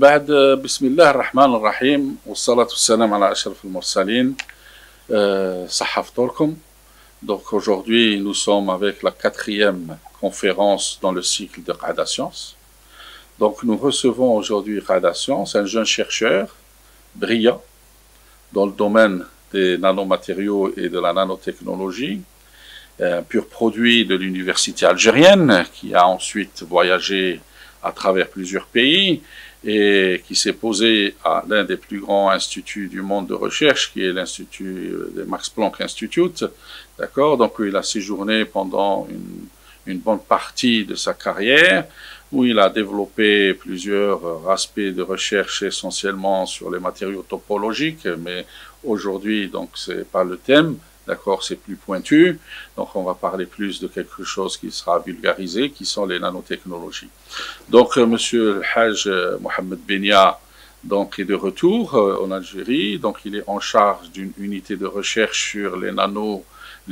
بعد بسم الله الرحمن الرحيم والصلاة والسلام على أشرف المرسلين. صحة فطوركم. Donc aujourd'hui nous sommes avec la 4e conférence dans le cycle de Qa'ada Science. Donc nous recevons aujourd'hui Qa'ada Science, un jeune chercheur brillant dans le domaine des nanomatériaux et de la nanotechnologie, un pur produit de l'université algérienne qui a ensuite voyagé à travers plusieurs pays et qui s'est posé à l'un des plus grands instituts du monde de recherche, qui est l'institut de Max Planck Institute, d'accord. Donc il a séjourné pendant une bonne partie de sa carrière, où il a développé plusieurs aspects de recherche essentiellement sur les matériaux topologiques, mais aujourd'hui donc c'est pas le thème. D'accord, c'est plus pointu, donc on va parler plus de quelque chose qui sera vulgarisé, qui sont les nanotechnologies. Donc Monsieur le Hajj Mohamed Benia donc est de retour en Algérie, donc il est en charge d'une unité de recherche sur les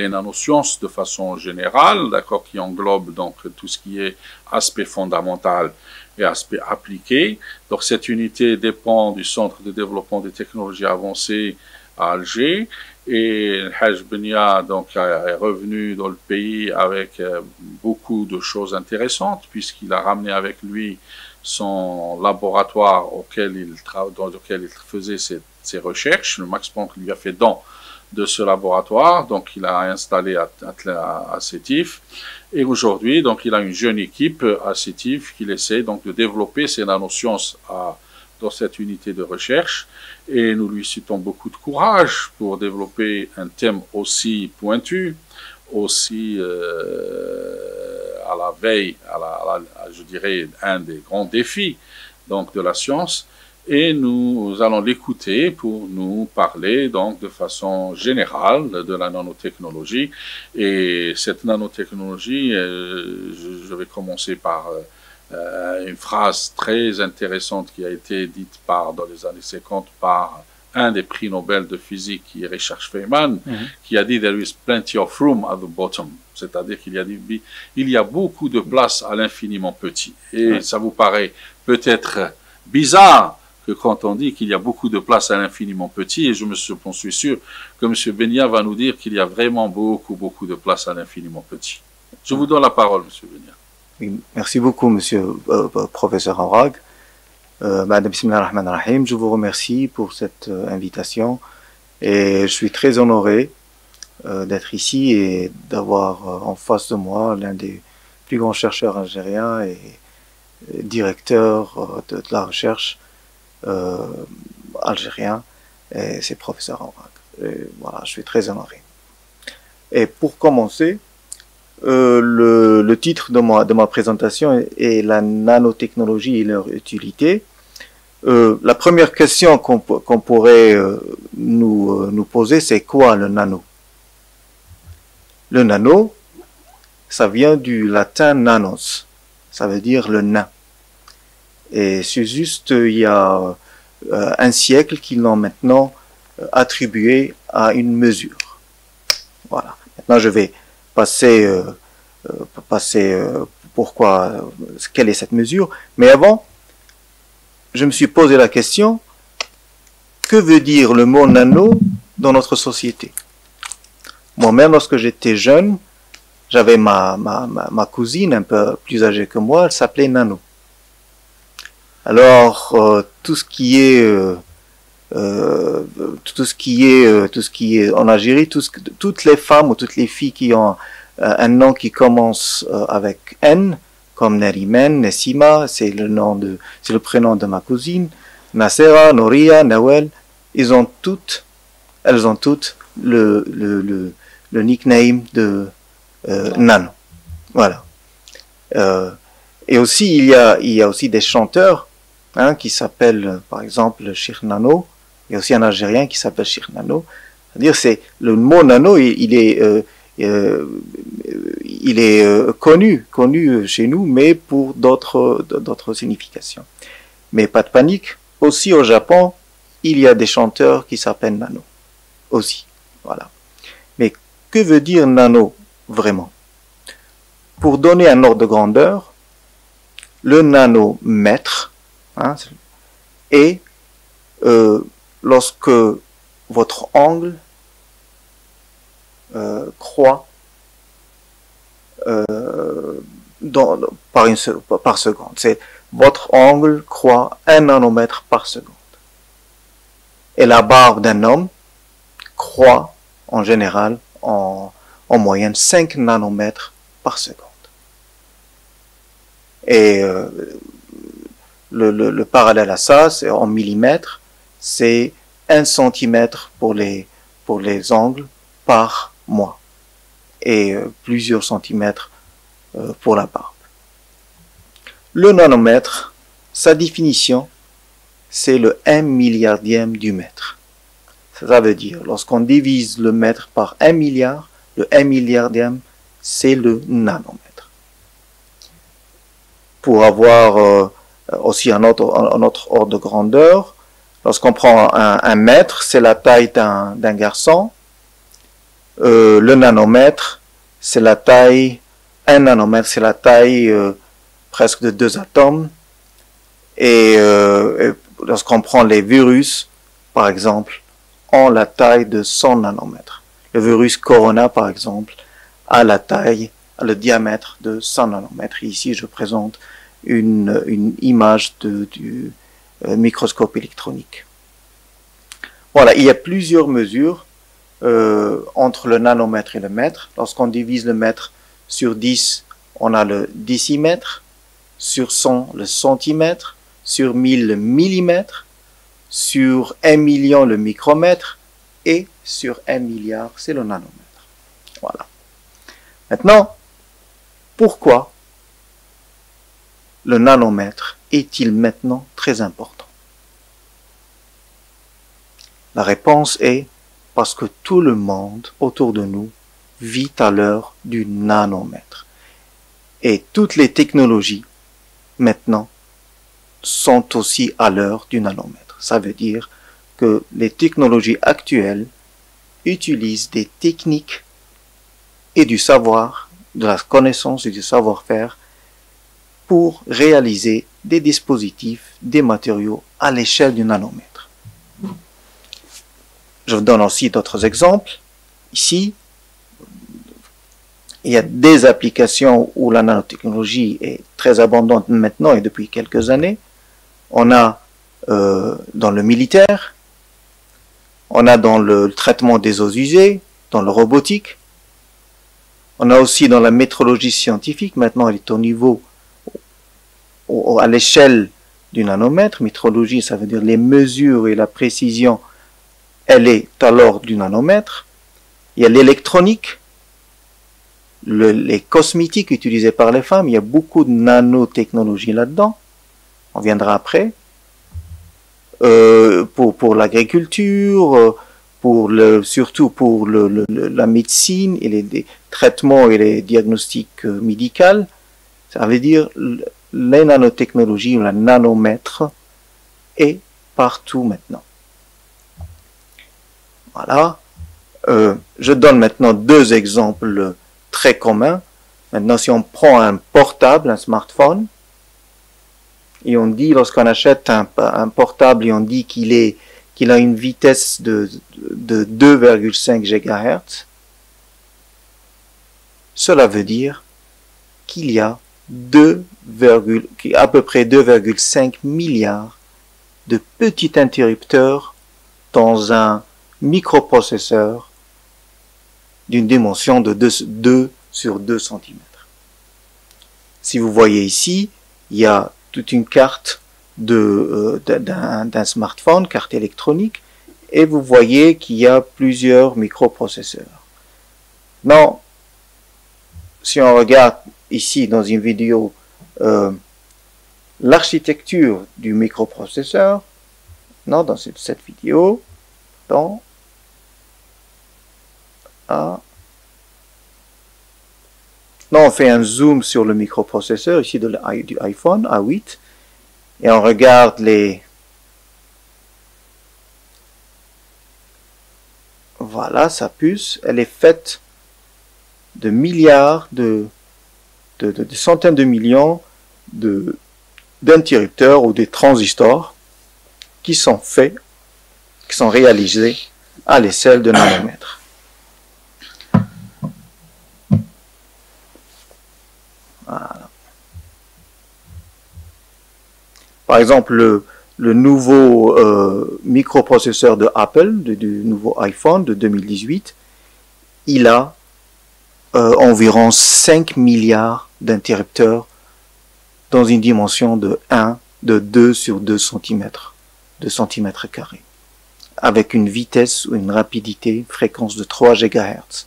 nanosciences de façon générale, d'accord, qui englobe donc tout ce qui est aspect fondamental et aspect appliqué. Donc cette unité dépend du Centre de développement des technologies avancées à Alger. Et le Hajj Benia donc est revenu dans le pays avec beaucoup de choses intéressantes, puisqu'il a ramené avec lui son laboratoire dans lequel il faisait ses recherches. Le Max Planck lui a fait don de ce laboratoire, donc il a installé à Sétif. Et aujourd'hui, donc il a une jeune équipe à Sétif qu'il essaie donc de développer ces nanosciences dans cette unité de recherche, et nous lui souhaitons beaucoup de courage pour développer un thème aussi pointu, aussi à la veille, je dirais, un des grands défis donc de la science. Et nous allons l'écouter pour nous parler donc de façon générale de la nanotechnologie. Et cette nanotechnologie, je vais commencer par une phrase très intéressante qui a été dite dans les années 50 par un des prix Nobel de physique, qui est Richard Feynman, qui a dit « There is plenty of room at the bottom », c'est-à-dire qu'il y a beaucoup de place à l'infiniment petit. Et ça vous paraît peut-être bizarre que quand on dit qu'il y a beaucoup de place à l'infiniment petit, et je suis sûr que M. Benia va nous dire qu'il y a vraiment beaucoup de place à l'infiniment petit. Je vous donne la parole, M. Benia. Merci beaucoup, monsieur professeur Amrag. Madame Bismillah ar-Rahman ar-Rahim, je vous remercie pour cette invitation et je suis très honoré d'être ici et d'avoir en face de moi l'un des plus grands chercheurs algériens et directeur de la recherche algérien, et c'est professeur Amrag. Voilà, je suis très honoré. Et pour commencer, le titre de ma présentation est la nanotechnologie et leur utilité. La première question qu'on pourrait nous poser, c'est quoi le nano? Le nano, ça vient du latin nanos, ça veut dire le nain. Et c'est juste il y a un siècle qu'ils l'ont maintenant attribué à une mesure. Voilà. Maintenant je vais passer quelle est cette mesure, mais avant, je me suis posé la question, que veut dire le mot nano dans notre société? Moi-même, lorsque j'étais jeune, j'avais ma cousine un peu plus âgée que moi, elle s'appelait Nano. Alors, tout ce qui est en Algérie, toutes les femmes ou toutes les filles qui ont un nom qui commence avec N, comme Nerimen, Nessima, c'est le prénom de ma cousine, Nasera, Noria, Nawel, elles ont toutes le nickname de Nano. Voilà. Et aussi, il y a aussi des chanteurs qui s'appellent, par exemple, Cheikh Nano. Il y a aussi un Algérien qui s'appelle Cheikh Nano. C'est-à-dire, le mot Nano, il est connu chez nous, mais pour d'autres significations. Mais pas de panique, aussi au Japon, il y a des chanteurs qui s'appellent Nano, aussi. Voilà. Mais que veut dire Nano vraiment? Pour donner un ordre de grandeur, le nanomètre, Et lorsque votre angle croît par seconde, c'est votre angle croît 1 nanomètre par seconde. Et la barbe d'un homme croît en général en moyenne 5 nanomètres par seconde. Et le parallèle à ça, c'est en millimètres, c'est 1 centimètre pour les angles par mois et plusieurs centimètres pour la barbe. Le nanomètre, sa définition, c'est le 1 milliardième du mètre. Ça veut dire, lorsqu'on divise le mètre par 1 milliard, le 1 milliardième, c'est le nanomètre. Pour avoir aussi un autre ordre de grandeur, lorsqu'on prend un mètre, c'est la taille d'un garçon. Le nanomètre, c'est la taille, 1 nanomètre, c'est la taille presque de 2 atomes. Et lorsqu'on prend les virus, par exemple, ont la taille de 100 nanomètres. Le virus Corona, par exemple, a le diamètre de 100 nanomètres. Et ici, je présente une image du microscope électronique. Voilà, il y a plusieurs mesures entre le nanomètre et le mètre. Lorsqu'on divise le mètre sur 10, on a le décimètre, sur 100, le centimètre, sur 1000, le millimètre, sur 1 million, le micromètre, et sur 1 milliard, c'est le nanomètre. Voilà. Maintenant, pourquoi le nanomètre est-il maintenant très important? La réponse est parce que tout le monde autour de nous vit à l'heure du nanomètre. Et toutes les technologies, maintenant, sont aussi à l'heure du nanomètre. Ça veut dire que les technologies actuelles utilisent des techniques et du savoir, de la connaissance et du savoir-faire pour réaliser des dispositifs, des matériaux à l'échelle du nanomètre. Je vous donne aussi d'autres exemples. Ici, il y a des applications où la nanotechnologie est très abondante maintenant et depuis quelques années. On a dans le militaire, on a dans le traitement des eaux usées, dans le robotique, on a aussi dans la métrologie scientifique, maintenant elle est au niveau, à l'échelle du nanomètre. Métrologie, ça veut dire les mesures et la précision, elle est à l'ordre du nanomètre. Il y a l'électronique, les cosmétiques utilisés par les femmes, il y a beaucoup de nanotechnologie là-dedans, on viendra après. Pour l'agriculture, surtout pour la médecine et les traitements et les diagnostics médicaux. Ça veut dire les nanotechnologies ou la nanomètre est partout maintenant. Voilà. Je donne maintenant deux exemples très communs. Maintenant, si on prend un portable, un smartphone, et on dit, lorsqu'on achète un portable et on dit qu'il a une vitesse de 2,5 GHz, cela veut dire qu'il y a à peu près 2,5 milliards de petits interrupteurs dans un microprocesseur d'une dimension de 2 sur 2 cm. Si vous voyez ici, il y a toute une carte d'un smartphone, carte électronique, et vous voyez qu'il y a plusieurs microprocesseurs. Non, si on regarde ici dans une vidéo l'architecture du microprocesseur, non, dans cette vidéo, non, on fait un zoom sur le microprocesseur ici du iPhone A8 et on regarde voilà, sa puce, elle est faite de milliards, de centaines de millions d'interrupteurs ou des transistors. qui sont faits, qui sont réalisés à l'échelle de nanomètres. Voilà. Par exemple, le nouveau microprocesseur de Apple, du nouveau iPhone de 2018, il a environ 5 milliards d'interrupteurs dans une dimension de 2 sur 2 cm, de centimètres carrés, avec une vitesse ou une rapidité, une fréquence de 3 GHz.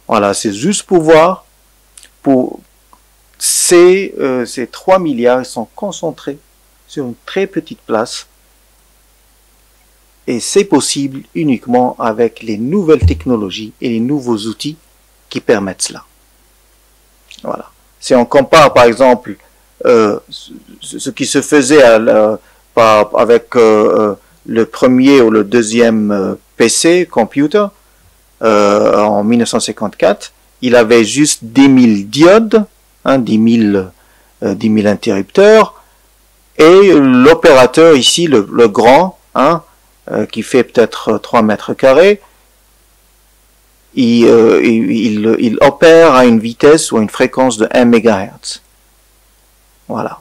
Voilà, c'est juste pour voir, ces 3 milliards sont concentrés sur une très petite place, et c'est possible uniquement avec les nouvelles technologies et les nouveaux outils qui permettent cela. Voilà. Si on compare par exemple ce qui se faisait avec le premier ou le deuxième PC, computer, en 1954, il avait juste 10 000 diodes, 10 000 interrupteurs, et l'opérateur ici, le grand, qui fait peut-être 3 mètres carrés, il opère à une vitesse ou une fréquence de 1 MHz. Voilà.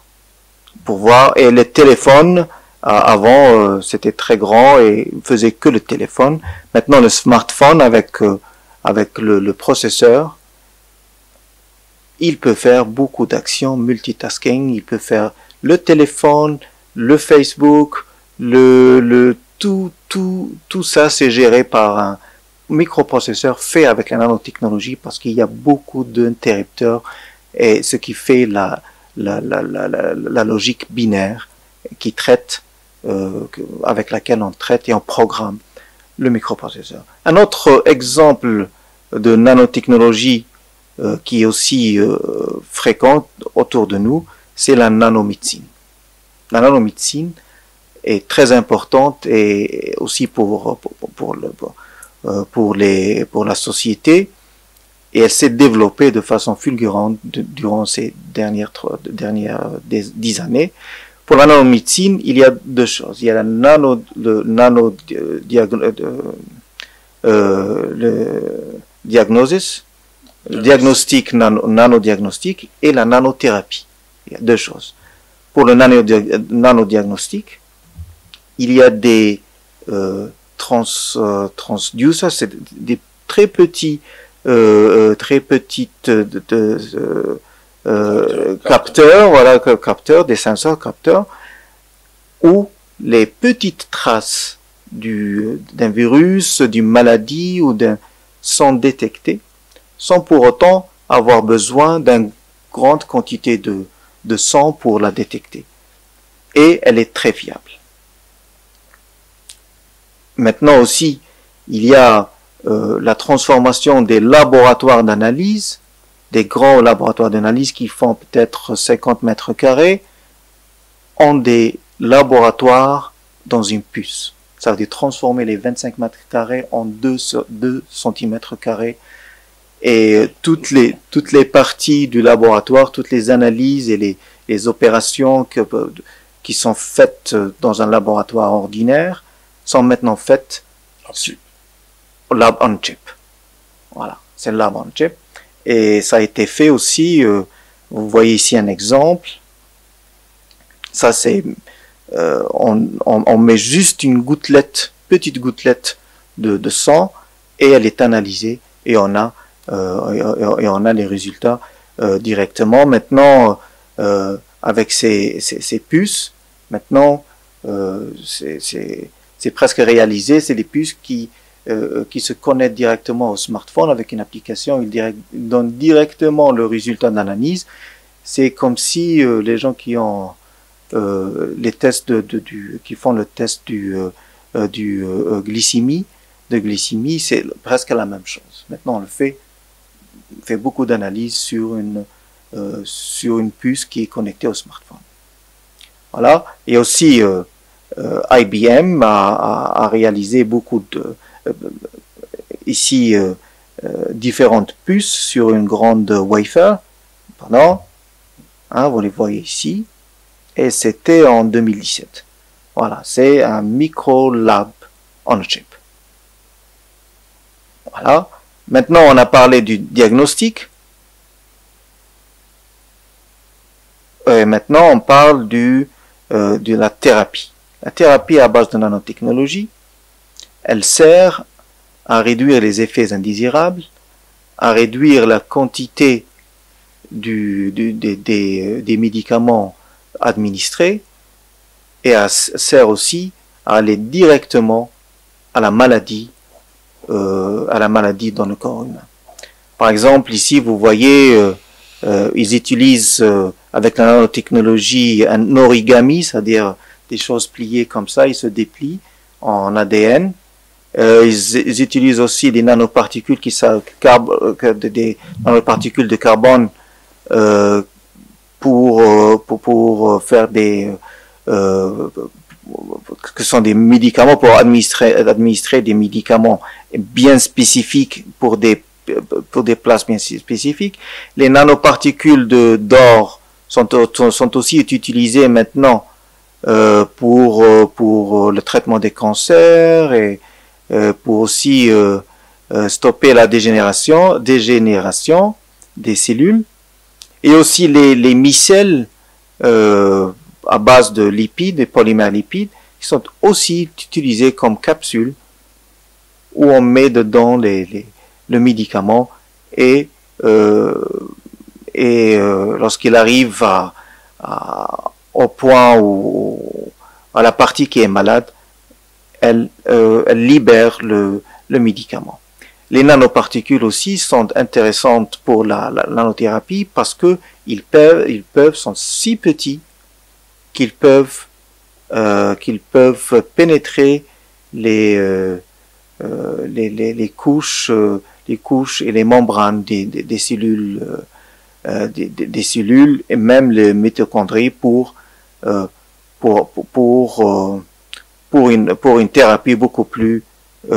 Pour voir. Et les téléphones, avant, c'était très grand et faisait que le téléphone. Maintenant, le smartphone avec le processeur, il peut faire beaucoup d'actions multitasking. Il peut faire le téléphone, le Facebook, tout ça, c'est géré par un microprocesseur fait avec la nanotechnologie, parce qu'il y a beaucoup d'interrupteurs, et ce qui fait la logique binaire qui traite, avec laquelle on traite et on programme le microprocesseur. Un autre exemple de nanotechnologie qui est aussi fréquente autour de nous, c'est la nanomédecine. La nanomédecine est très importante, et aussi pour la société, et elle s'est développée de façon fulgurante durant ces dernières 10 années. Pour la nanomédecine, il y a deux choses. Il y a diagnostic, nanodiagnostic, et la nanothérapie. Il y a deux choses. Pour le nanodiagnostic, il y a des transducers, c'est des très petites capteurs, voilà, capteurs, des sensors capteurs, où les petites traces d'un virus, d'une maladie sont détectées, sans pour autant avoir besoin d'une grande quantité de sang pour la détecter. Et elle est très fiable. Maintenant aussi, il y a la transformation des laboratoires d'analyse, des grands laboratoires d'analyse qui font peut-être 50 mètres carrés, en des laboratoires dans une puce. Ça veut dire transformer les 25 mètres carrés en 2 centimètres carrés. Et toutes les parties du laboratoire, toutes les analyses et les opérations qui sont faites dans un laboratoire ordinaire sont maintenant faites lab on chip. Voilà, c'est le lab on chip. Et ça a été fait aussi, vous voyez ici un exemple. Ça c'est, on met juste une petite gouttelette de sang, et elle est analysée, et on a les résultats directement. Maintenant, avec ces puces, maintenant c'est presque réalisé. C'est des puces qui se connectent directement au smartphone avec une application. Ils donnent directement le résultat d'analyse. C'est comme si les gens qui ont les tests qui font le test de glycémie, c'est presque la même chose. Maintenant, on fait beaucoup d'analyses sur une puce qui est connectée au smartphone. Voilà. Et aussi IBM a réalisé beaucoup différentes puces sur une grande wafer. Pardon, vous les voyez ici. Et c'était en 2017. Voilà, c'est un micro-lab on chip. Voilà. Maintenant, on a parlé du diagnostic. Et maintenant, on parle de la thérapie. La thérapie à base de nanotechnologie, elle sert à réduire les effets indésirables, à réduire la quantité des médicaments administrés, et sert aussi à aller directement à la maladie dans le corps humain. Par exemple, ici, vous voyez, ils utilisent avec la nanotechnologie un origami, c'est-à-dire des choses pliées comme ça, ils se déplient en ADN. Ils utilisent aussi des nanoparticules des nanoparticules de carbone pour faire des que sont des médicaments, pour administrer des médicaments bien spécifiques pour des places bien spécifiques. Les nanoparticules d'or sont aussi utilisées maintenant pour le traitement des cancers et pour aussi stopper la dégénération des cellules, et aussi les micelles à base de lipides, des polymères lipides, qui sont aussi utilisés comme capsules où on met dedans le médicament et lorsqu'il arrive au point où à la partie qui est malade, elle libère le médicament. Les nanoparticules aussi sont intéressantes pour la nanothérapie parce que sont si petits qu'ils peuvent pénétrer les couches et les membranes des cellules des cellules et même les mitochondries pour une thérapie beaucoup plus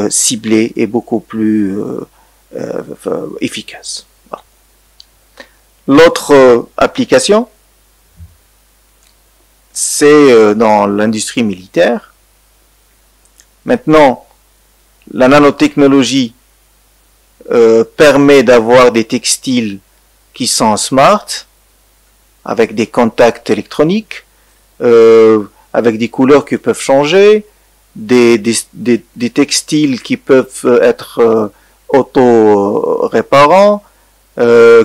ciblée et beaucoup plus efficace. L'autre application, c'est dans l'industrie militaire. Maintenant, la nanotechnologie permet d'avoir des textiles qui sont smart, avec des contacts électroniques, avec des couleurs qui peuvent changer, des textiles qui peuvent être auto-réparants,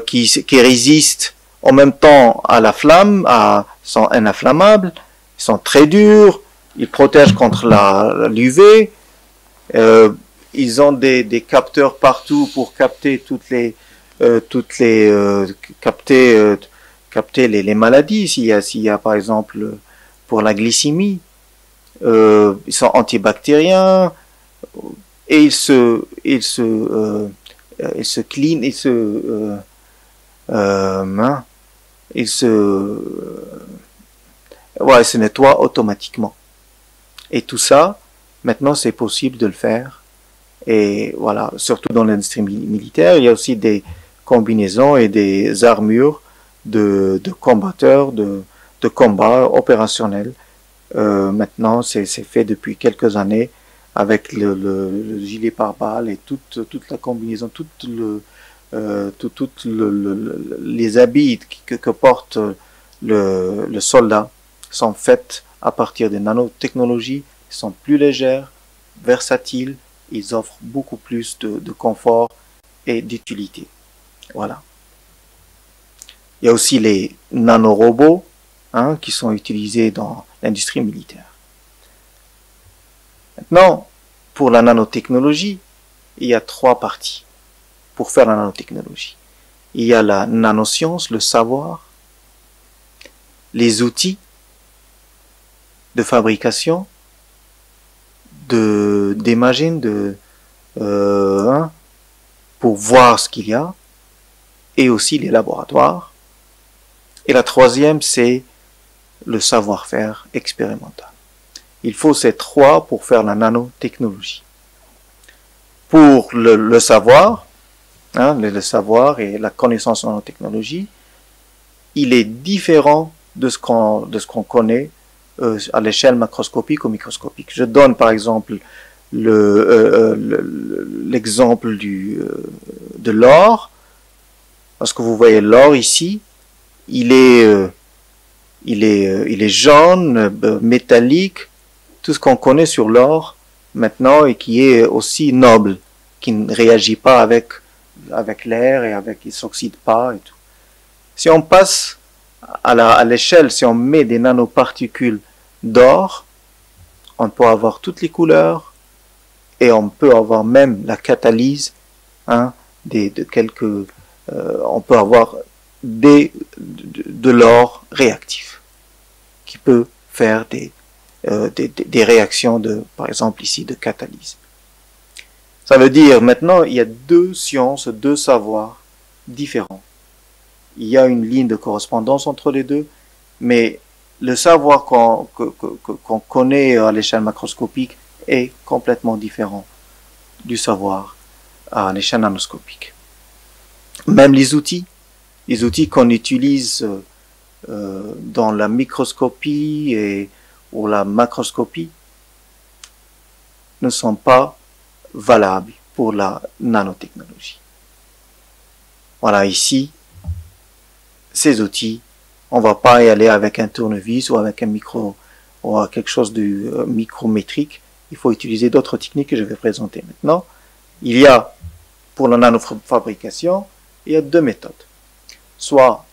qui résistent en même temps à la flamme, sont ininflammables, ils sont très durs, ils protègent contre l'UV, ils ont des capteurs partout pour capter capter les maladies. S'il y a par exemple pour la glycémie, ils sont antibactériens et ils se nettoient automatiquement. Et tout ça, maintenant, c'est possible de le faire. Et voilà, surtout dans l'industrie militaire, il y a aussi des combinaisons et des armures de combatteurs, de combat opérationnels. Maintenant, c'est fait depuis quelques années avec le gilet pare-balles et toute la combinaison, les habits que porte le soldat sont faits à partir de nanotechnologies, sont plus légères, versatiles, ils offrent beaucoup plus de confort et d'utilité. Voilà. Il y a aussi les nanorobots qui sont utilisés dans l'industrie militaire. Maintenant, pour la nanotechnologie, il y a 3 parties pour faire la nanotechnologie. Il y a la nanoscience, le savoir, les outils de fabrication, des machines pour voir ce qu'il y a, et aussi les laboratoires. Et la 3e, c'est le savoir-faire expérimental. Il faut ces 3 pour faire la nanotechnologie. Pour le savoir, le savoir et la connaissance en nanotechnologie, il est différent de ce qu'on connaît à l'échelle macroscopique ou microscopique. Je donne par exemple l'exemple de l'or, parce que vous voyez l'or ici, il est jaune, métallique, tout ce qu'on connaît sur l'or maintenant et qui est aussi noble, qui ne réagit pas avec l'air et il s'oxyde pas et tout. Si on passe à l'échelle, si on met des nanoparticules d'or, on peut avoir toutes les couleurs et on peut avoir même la catalyse, hein, on peut avoir de l'or réactif qui peut faire des réactions par exemple ici, de catalyse. Ça veut dire maintenant il y a deux sciences, deux savoirs différents. Il y a une ligne de correspondance entre les deux, mais le savoir qu'on connaît à l'échelle macroscopique est complètement différent du savoir à l'échelle nanoscopique. Même les outils qu'on utilise dans la microscopie ou la macroscopie ne sont pas valables pour la nanotechnologie. Voilà, ici, ces outils, on va pas y aller avec un tournevis ou avec un micro ou quelque chose de micrométrique. Il faut utiliser d'autres techniques que je vais présenter maintenant. Il y a, pour la nanofabrication, il y a deux méthodes. Soit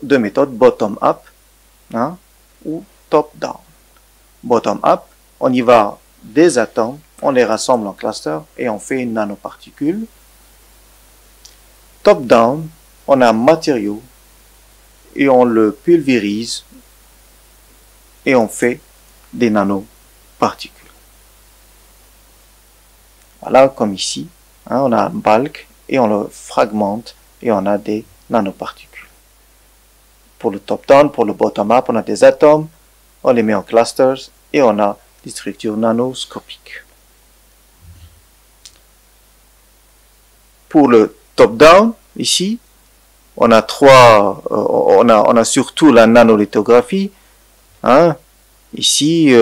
deux méthodes bottom-up, hein, ou top-down. Bottom-up, on y va des atomes, on les rassemble en clusters et on fait une nanoparticule. Top-down, on a un matériau et on le pulvérise et on fait des nanoparticules. Voilà, comme ici, hein, on a un bulk et on le fragmente et on a des nanoparticules. Pour le top-down, pour le bottom-up, on a des atomes, on les met en clusters et on a des structures nanoscopiques. Pour le top-down, ici, on a surtout la nanolithographie, hein, ici,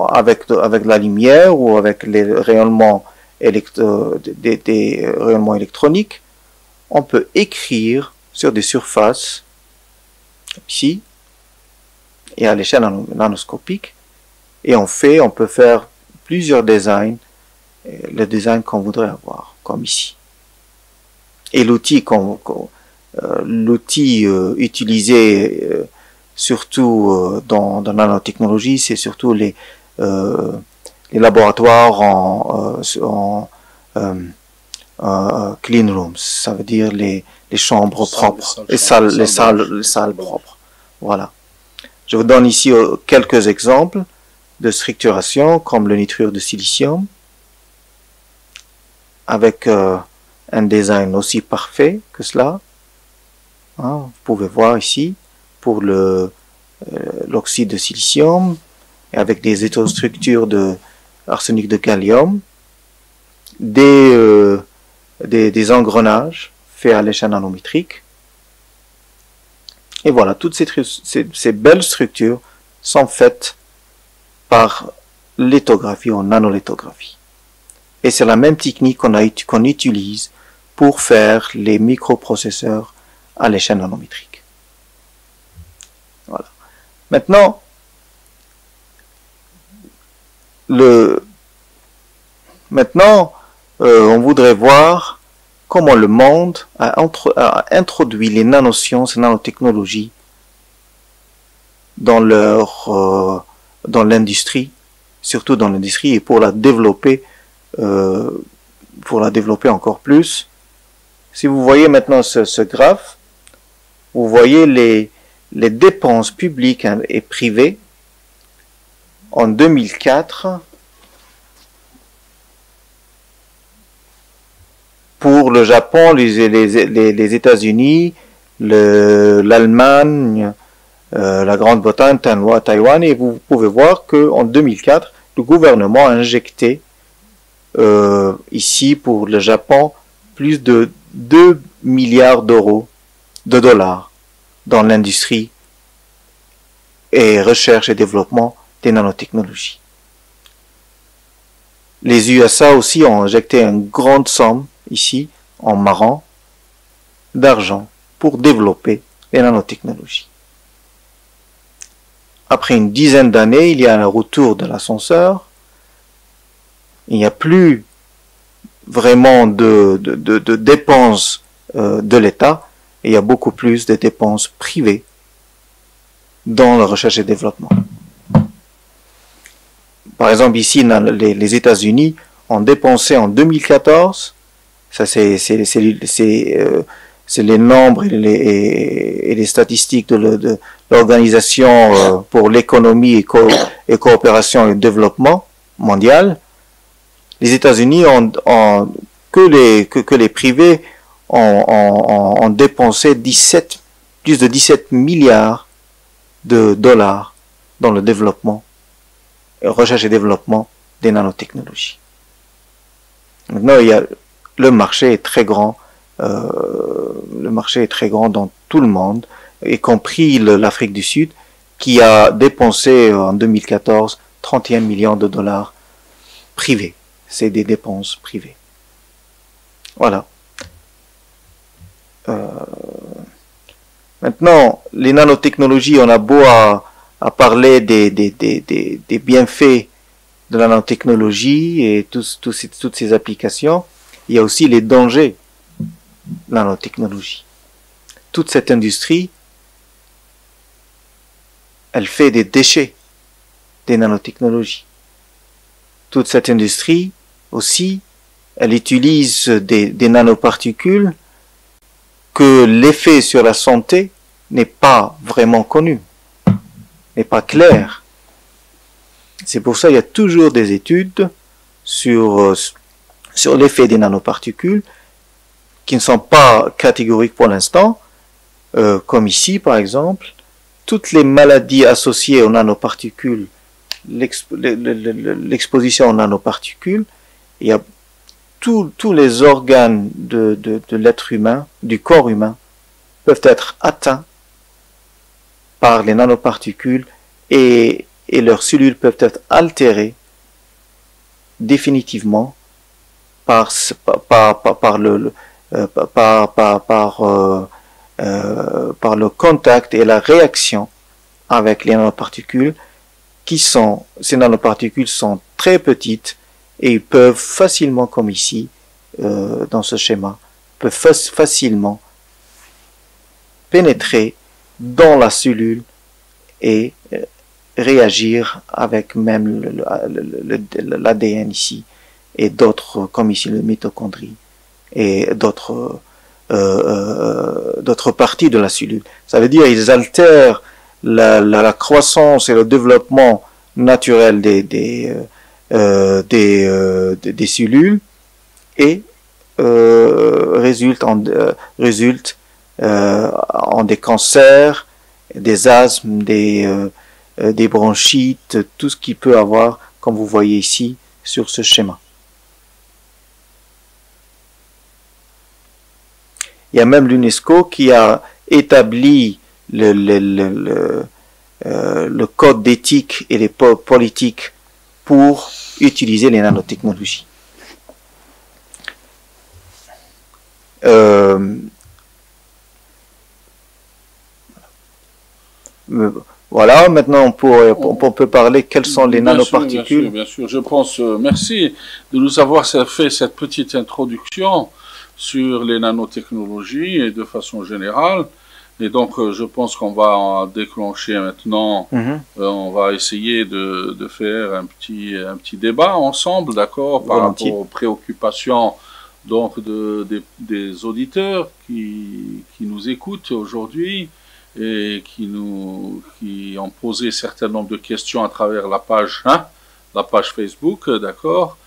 avec la lumière ou avec les rayonnements des rayonnements électroniques, on peut écrire sur des surfaces, ici, et à l'échelle nanoscopique, et on peut faire plusieurs designs, le design qu'on voudrait avoir, comme ici. Et l'outil utilisé surtout dans la nanotechnologie, c'est surtout les laboratoires en clean rooms, ça veut dire les chambres propres, les salles propres. Voilà. Je vous donne ici quelques exemples de structuration, comme le nitrure de silicium, avec un design aussi parfait que cela. Hein, vous pouvez voir ici, pour l'oxyde de silicium, et avec des hétérostructures de arsenic de gallium, des engrenages faits à l'échelle nanométrique. Et voilà, toutes ces belles structures sont faites par lithographie ou nanolithographie. Et c'est la même technique qu'on utilise pour faire les microprocesseurs à l'échelle nanométrique. Voilà. Maintenant, on voudrait voir comment le monde a introduit les nanosciences et nanotechnologies dans l'industrie, surtout dans l'industrie, et pour la développer encore plus. Si vous voyez maintenant ce graphe, vous voyez les dépenses publiques et privées en 2004 pour le Japon, les États-Unis, l'Allemagne, la Grande-Bretagne, Taïwan, et vous pouvez voir qu'en 2004, le gouvernement a injecté ici pour le Japon plus de 2 milliards de dollars dans l'industrie et recherche et développement des nanotechnologies. Les USA aussi ont injecté une grande somme ici, en marron, d'argent pour développer les nanotechnologies. Après une dizaine d'années, il y a un retour de l'ascenseur. Il n'y a plus vraiment de dépenses de l'État. Il y a beaucoup plus de dépenses privées dans la recherche et développement. Par exemple, ici, les États-Unis ont dépensé en 2014, ça c'est les nombres et les statistiques de l'Organisation pour l'économie et coopération et développement mondial. Les États-Unis que les privés ont dépensé plus de 17 milliards de dollars dans le développement, recherche et développement des nanotechnologies. Maintenant, le marché est très grand. Le marché est très grand dans tout le monde, y compris l'Afrique du Sud, qui a dépensé en 2014 31 millions de dollars privés. C'est des dépenses privées. Voilà. Maintenant, les nanotechnologies, on a beau à parler des bienfaits de la nanotechnologie et toutes ces applications, il y a aussi les dangers de la nanotechnologie. Toute cette industrie, elle fait des déchets des nanotechnologies. Toute cette industrie aussi, elle utilise des nanoparticules que l'effet sur la santé n'est pas vraiment connu, n'est pas clair. C'est pour ça qu'il y a toujours des études sur l'effet des nanoparticules qui ne sont pas catégoriques pour l'instant, comme ici par exemple. Toutes les maladies associées aux nanoparticules, l'exposition aux nanoparticules, il y a tous les organes de l'être humain, du corps humain, peuvent être atteints par les nanoparticules et leurs cellules peuvent être altérées définitivement par le contact et la réaction avec les nanoparticules ces nanoparticules sont très petites et ils peuvent facilement, comme ici, dans ce schéma, peuvent facilement pénétrer dans la cellule et réagir avec même l'ADN ici et d'autres, comme ici le mitochondrie et d'autres parties de la cellule. Ça veut dire ils altèrent la croissance et le développement naturel des cellules et résulte en des cancers, des asthmes, des bronchites, tout ce qu'il peut avoir, comme vous voyez ici sur ce schéma. Il y a même l'UNESCO qui a établi le code d'éthique et les politiques pour utiliser les nanotechnologies. Voilà, maintenant on peut parler quelles sont les nanoparticules. Bien sûr. Je pense, merci de nous avoir fait cette petite introduction sur les nanotechnologies et de façon générale. Et donc, je pense qu'on va déclencher maintenant, on va essayer de faire un petit débat ensemble, d'accord, par rapport aux préoccupations donc des auditeurs qui nous écoutent aujourd'hui et qui ont posé un certain nombre de questions à travers la page Facebook, d'accord.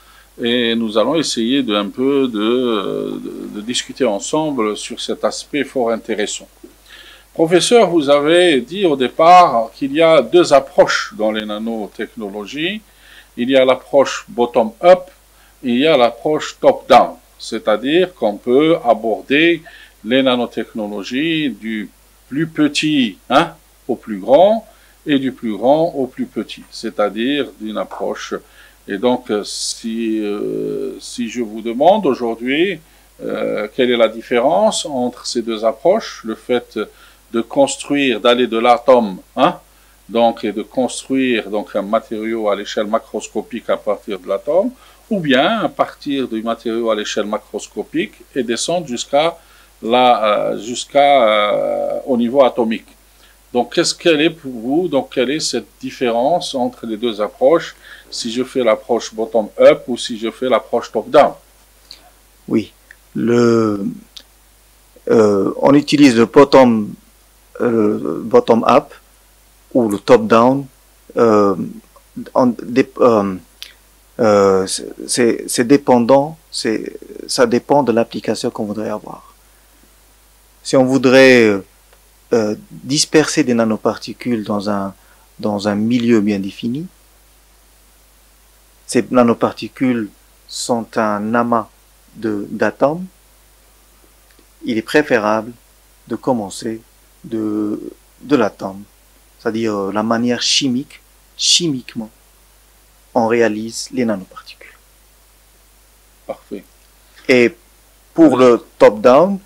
Et nous allons essayer de discuter ensemble sur cet aspect fort intéressant. Professeur, vous avez dit au départ qu'il y a deux approches dans les nanotechnologies. Il y a l'approche bottom-up et il y a l'approche top-down. C'est-à-dire qu'on peut aborder les nanotechnologies plus petit hein, au plus grand et du plus grand au plus petit, c'est-à-dire d'une approche. Et donc, si je vous demande aujourd'hui quelle est la différence entre ces deux approches, le fait de construire, d'aller de l'atome, hein, donc, et de construire donc un matériau à l'échelle macroscopique à partir de l'atome, ou bien à partir du matériau à l'échelle macroscopique et descendre au niveau atomique. Donc, quelle est pour vous, donc, quelle est cette différence entre les deux approches, si je fais l'approche bottom-up ou si je fais l'approche top-down? Oui, on utilise le bottom-up ou le top-down. C'est dépendant, ça dépend de l'application qu'on voudrait avoir. Si on voudrait disperser des nanoparticules dans un milieu bien défini, ces nanoparticules sont un amas d'atomes, il est préférable de commencer de l'atome, c'est-à-dire la manière chimiquement, on réalise les nanoparticules. Parfait. Et pour le top-down,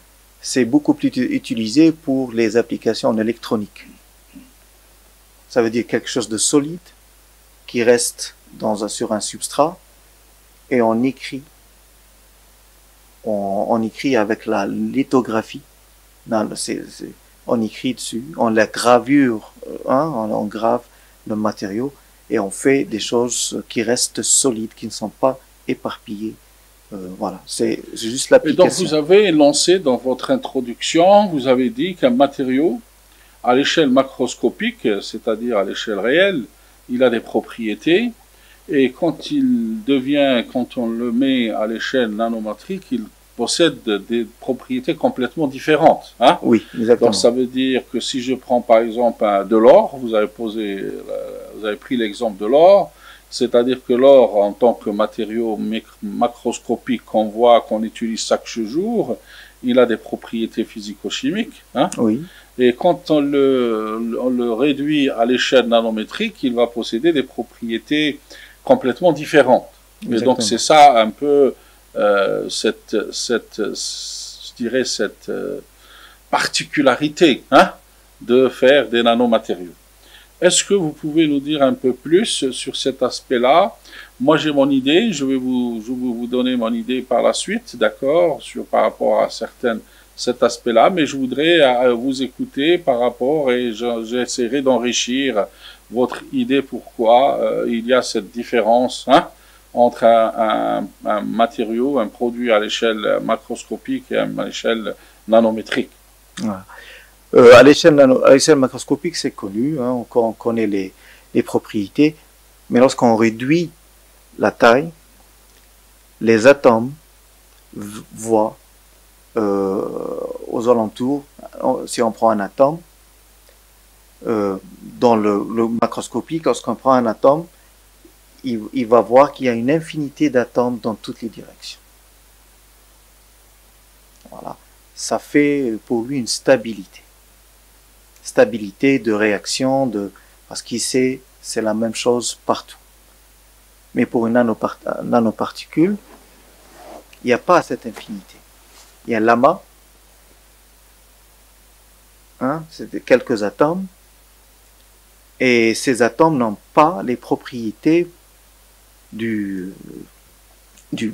c'est beaucoup plus utilisé pour les applications en électronique. Ça veut dire quelque chose de solide qui reste sur un substrat et on écrit avec la lithographie. On écrit dessus, on la gravure, on grave le matériau et on fait des choses qui restent solides, qui ne sont pas éparpillées. Voilà, c'est juste l'application. Et donc vous avez lancé dans votre introduction, vous avez dit qu'un matériau à l'échelle macroscopique, c'est-à-dire à l'échelle réelle, il a des propriétés, et quand on le met à l'échelle nanométrique, il possède des propriétés complètement différentes. Hein? Oui, exactement. Donc ça veut dire que si je prends par exemple de l'or, vous avez pris l'exemple de l'or, c'est-à-dire que l'or en tant que matériau macroscopique qu'on utilise chaque jour, il a des propriétés physico-chimiques. Hein? Oui. Et quand on le réduit à l'échelle nanométrique, il va posséder des propriétés complètement différentes. Exactement. Et donc c'est ça un peu cette particularité hein, de faire des nanomatériaux. Est-ce que vous pouvez nous dire un peu plus sur cet aspect-là? Moi, j'ai mon idée, je vais vous donner mon idée par la suite, d'accord, par rapport à cet aspect-là, mais je voudrais vous écouter par rapport et j'essaierai d'enrichir votre idée pourquoi il y a cette différence hein, entre un matériau, un produit à l'échelle macroscopique et à l'échelle nanométrique. Voilà. À l'échelle macroscopique, c'est connu, hein, on connaît les propriétés, mais lorsqu'on réduit la taille, les atomes voient aux alentours, si on prend un atome, dans le macroscopique, lorsqu'on prend un atome, il va voir qu'il y a une infinité d'atomes dans toutes les directions. Voilà. Ça fait pour lui une stabilité de réaction, parce qu'il sait c'est la même chose partout. Mais pour une nanoparticule, il n'y a pas cette infinité. Il y a un l'amas, hein, c'est quelques atomes, et ces atomes n'ont pas les propriétés du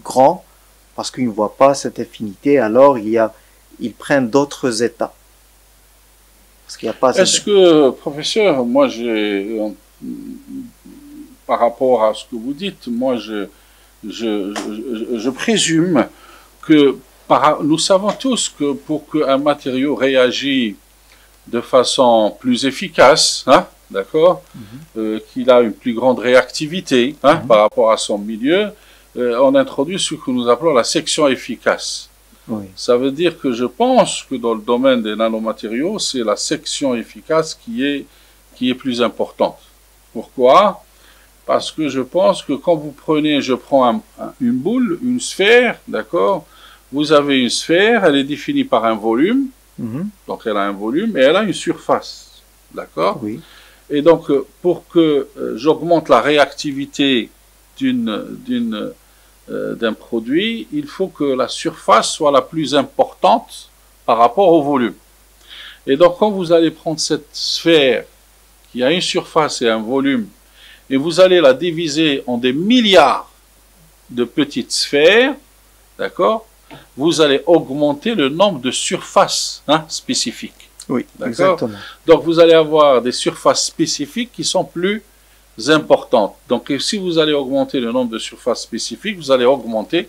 grand, parce qu'ils ne voient pas cette infinité, alors ils prennent d'autres états. Est-ce que, professeur, moi par rapport à ce que vous dites, moi je présume que nous savons tous que pour qu'un matériau réagisse de façon plus efficace, hein, d'accord, qu'il a une plus grande réactivité hein, par rapport à son milieu, on introduit ce que nous appelons la section efficace. Oui. Ça veut dire que je pense que dans le domaine des nanomatériaux, c'est la section efficace qui est plus importante. Pourquoi? Parce que je pense que quand vous prenez, je prends une boule, une sphère, d'accord? Vous avez une sphère, elle est définie par un volume, Donc elle a un volume et elle a une surface. D'accord? Oui. Et donc pour que j'augmente la réactivité d'un produit, il faut que la surface soit la plus importante par rapport au volume. Et donc quand vous allez prendre cette sphère qui a une surface et un volume, et vous allez la diviser en des milliards de petites sphères, d'accord, vous allez augmenter le nombre de surfaces spécifiques. Oui, exactement. Donc vous allez avoir des surfaces spécifiques qui sont plus importantes. Donc si vous allez augmenter le nombre de surfaces spécifiques, vous allez augmenter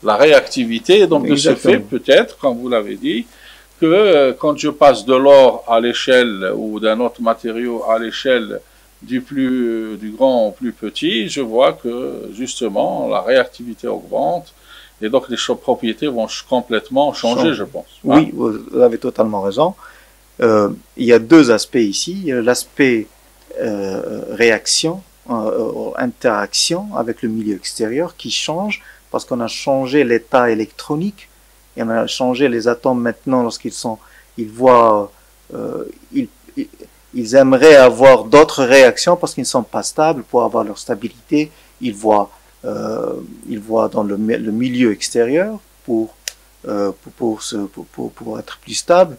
la réactivité. Donc de ce fait, peut-être, comme vous l'avez dit, que quand je passe de l'or à l'échelle ou d'un autre matériau à l'échelle du grand au plus petit, je vois que justement la réactivité augmente et donc les propriétés vont complètement changer, je pense. Oui, vous avez totalement raison. Il y a deux aspects ici. Il y a l'aspect réaction, interaction avec le milieu extérieur qui change parce qu'on a changé l'état électronique et on a changé les atomes maintenant lorsqu'ils ils aimeraient avoir d'autres réactions parce qu'ils ne sont pas stables pour avoir leur stabilité. Ils voient dans le milieu extérieur pour être plus stable,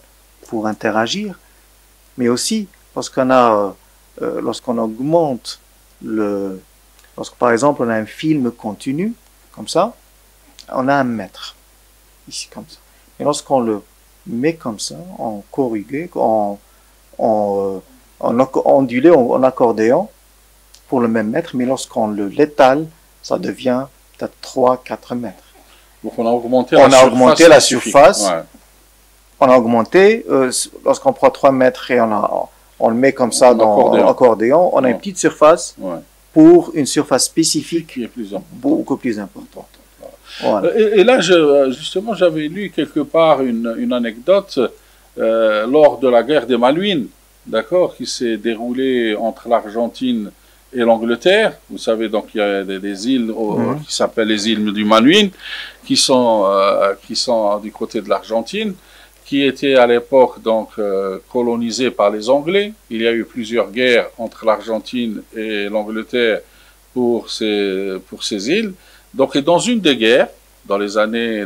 pour interagir, mais aussi parce lorsqu'on augmente lorsque par exemple on a un film continu comme ça, on a un mètre ici comme ça. Et lorsqu'on le met comme ça, en corrugé, en ondulé, en accordéon, pour le même mètre, mais lorsqu'on l'étale, ça devient peut-être 3-4 mètres. Donc on a augmenté la surface. Ouais. On a augmenté, lorsqu'on prend 3 mètres et on le met comme ça dans l'accordéon, on a une petite surface pour une surface spécifique qui est beaucoup plus importante. Voilà. Et là, justement, j'avais lu quelque part une anecdote lors de la guerre des Malouines, d'accord, qui s'est déroulée entre l'Argentine et l'Angleterre. Vous savez, donc il y a des îles qui s'appellent les îles du Malouines, qui sont du côté de l'Argentine, qui étaient à l'époque donc colonisées par les Anglais. Il y a eu plusieurs guerres entre l'Argentine et l'Angleterre pour ces îles. Donc, et dans une des guerres, dans les années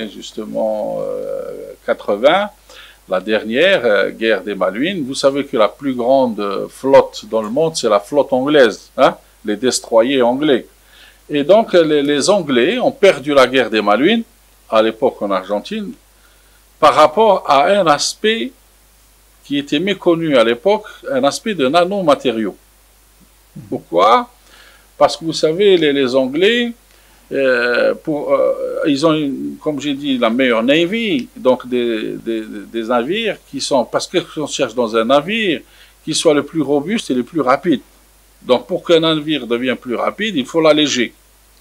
justement 80, la dernière guerre des Malouines, vous savez que la plus grande flotte dans le monde, c'est la flotte anglaise, les destroyers anglais. Et donc, les Anglais ont perdu la guerre des Malouines, à l'époque en Argentine, par rapport à un aspect qui était méconnu à l'époque, un aspect de nanomatériaux. Pourquoi? Parce que vous savez, les Anglais, ils ont, comme j'ai dit, la meilleure navy, donc des navires qui sont, parce qu'on cherche dans un navire qui soit le plus robuste et le plus rapide. Donc pour qu'un navire devienne plus rapide, il faut l'alléger.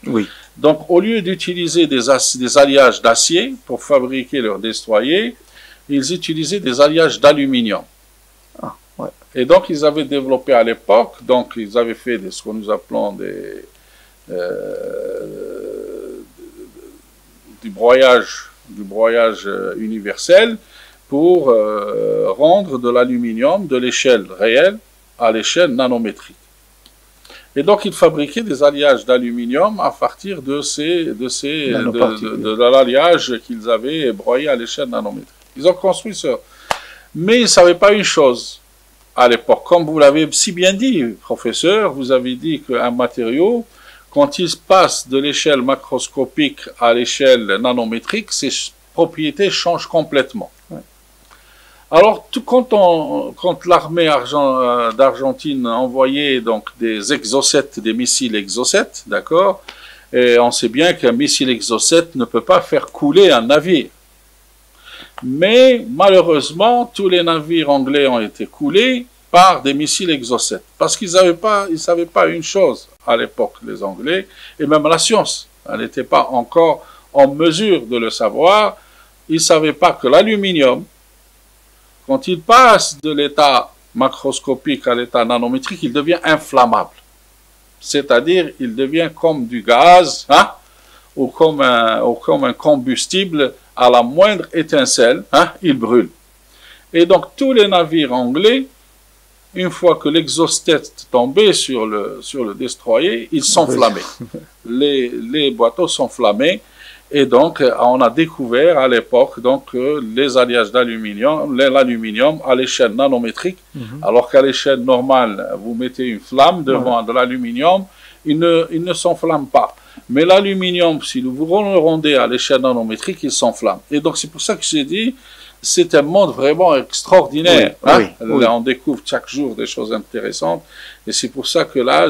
Oui. Donc au lieu d'utiliser des alliages d'acier pour fabriquer leurs destroyers, ils utilisaient des alliages d'aluminium. Ah, ouais. Et donc ils avaient développé à l'époque, donc ils avaient fait ce que nous appelons du broyage universel pour rendre de l'aluminium de l'échelle réelle à l'échelle nanométrique. Et donc ils fabriquaient des alliages d'aluminium à partir de l'alliage qu'ils avaient broyé à l'échelle nanométrique. Ils ont construit ça. Mais ils ne savaient pas une chose à l'époque. Comme vous l'avez si bien dit, professeur, vous avez dit qu'un matériau, quand il passe de l'échelle macroscopique à l'échelle nanométrique, ses propriétés changent complètement. Ouais. Alors, quand l'armée d'Argentine envoyait donc des missiles exocètes, d'accord, et on sait bien qu'un missile exocète ne peut pas faire couler un navire. Mais malheureusement, tous les navires anglais ont été coulés par des missiles exocètes. Parce qu'ils ne savaient pas une chose à l'époque, les Anglais, et même la science, elle n'était pas encore en mesure de le savoir. Ils ne savaient pas que l'aluminium, quand il passe de l'état macroscopique à l'état nanométrique, il devient inflammable. C'est-à-dire, il devient comme du gaz, ou comme un combustible, à la moindre étincelle, il brûle. Et donc tous les navires anglais, une fois que l'exostet tombait sur le destroyer, ils s'enflammaient. Les bateaux s'enflammaient. Et donc, on a découvert à l'époque les alliages d'aluminium, l'aluminium à l'échelle nanométrique, alors qu'à l'échelle normale, vous mettez une flamme devant de l'aluminium, il ne s'enflamme pas. Mais l'aluminium, si vous le rendez à l'échelle nanométrique, il s'enflamme. Et donc, c'est pour ça que j'ai dit, c'est un monde vraiment extraordinaire. On découvre chaque jour des choses intéressantes. Et c'est pour ça que là,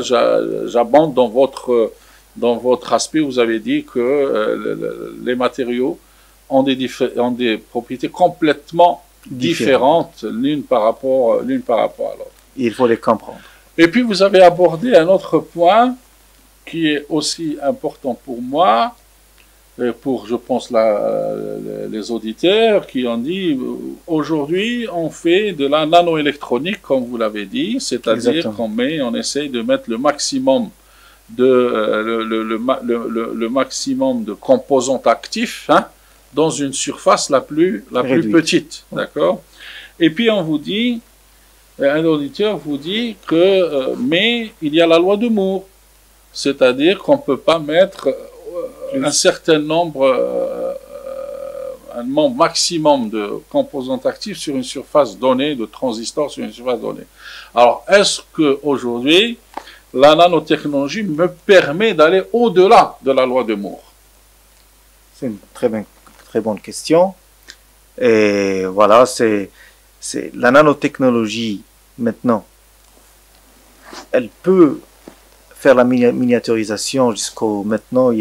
j'abonde dans votre aspect, vous avez dit que les matériaux ont des propriétés complètement différentes l'une par rapport à l'autre. Il faut les comprendre. Et puis vous avez abordé un autre point qui est aussi important pour moi, et pour, je pense, les auditeurs qui ont dit, aujourd'hui, on fait de la nanoélectronique, comme vous l'avez dit, c'est-à-dire on essaye de mettre le maximum le maximum de composants actifs dans une surface la plus petite, d'accord. Et puis on vous dit, un auditeur vous dit que mais il y a la loi de Moore, c'est-à-dire qu'on peut pas mettre un certain nombre, un nombre maximum de composants actifs sur une surface donnée, de transistors sur une surface donnée. Alors est-ce que aujourd'hui la nanotechnologie me permet d'aller au-delà de la loi de Moore? C'est une très bonne question. Et voilà, c'est la nanotechnologie maintenant. Elle peut faire la miniaturisation jusqu'au maintenant.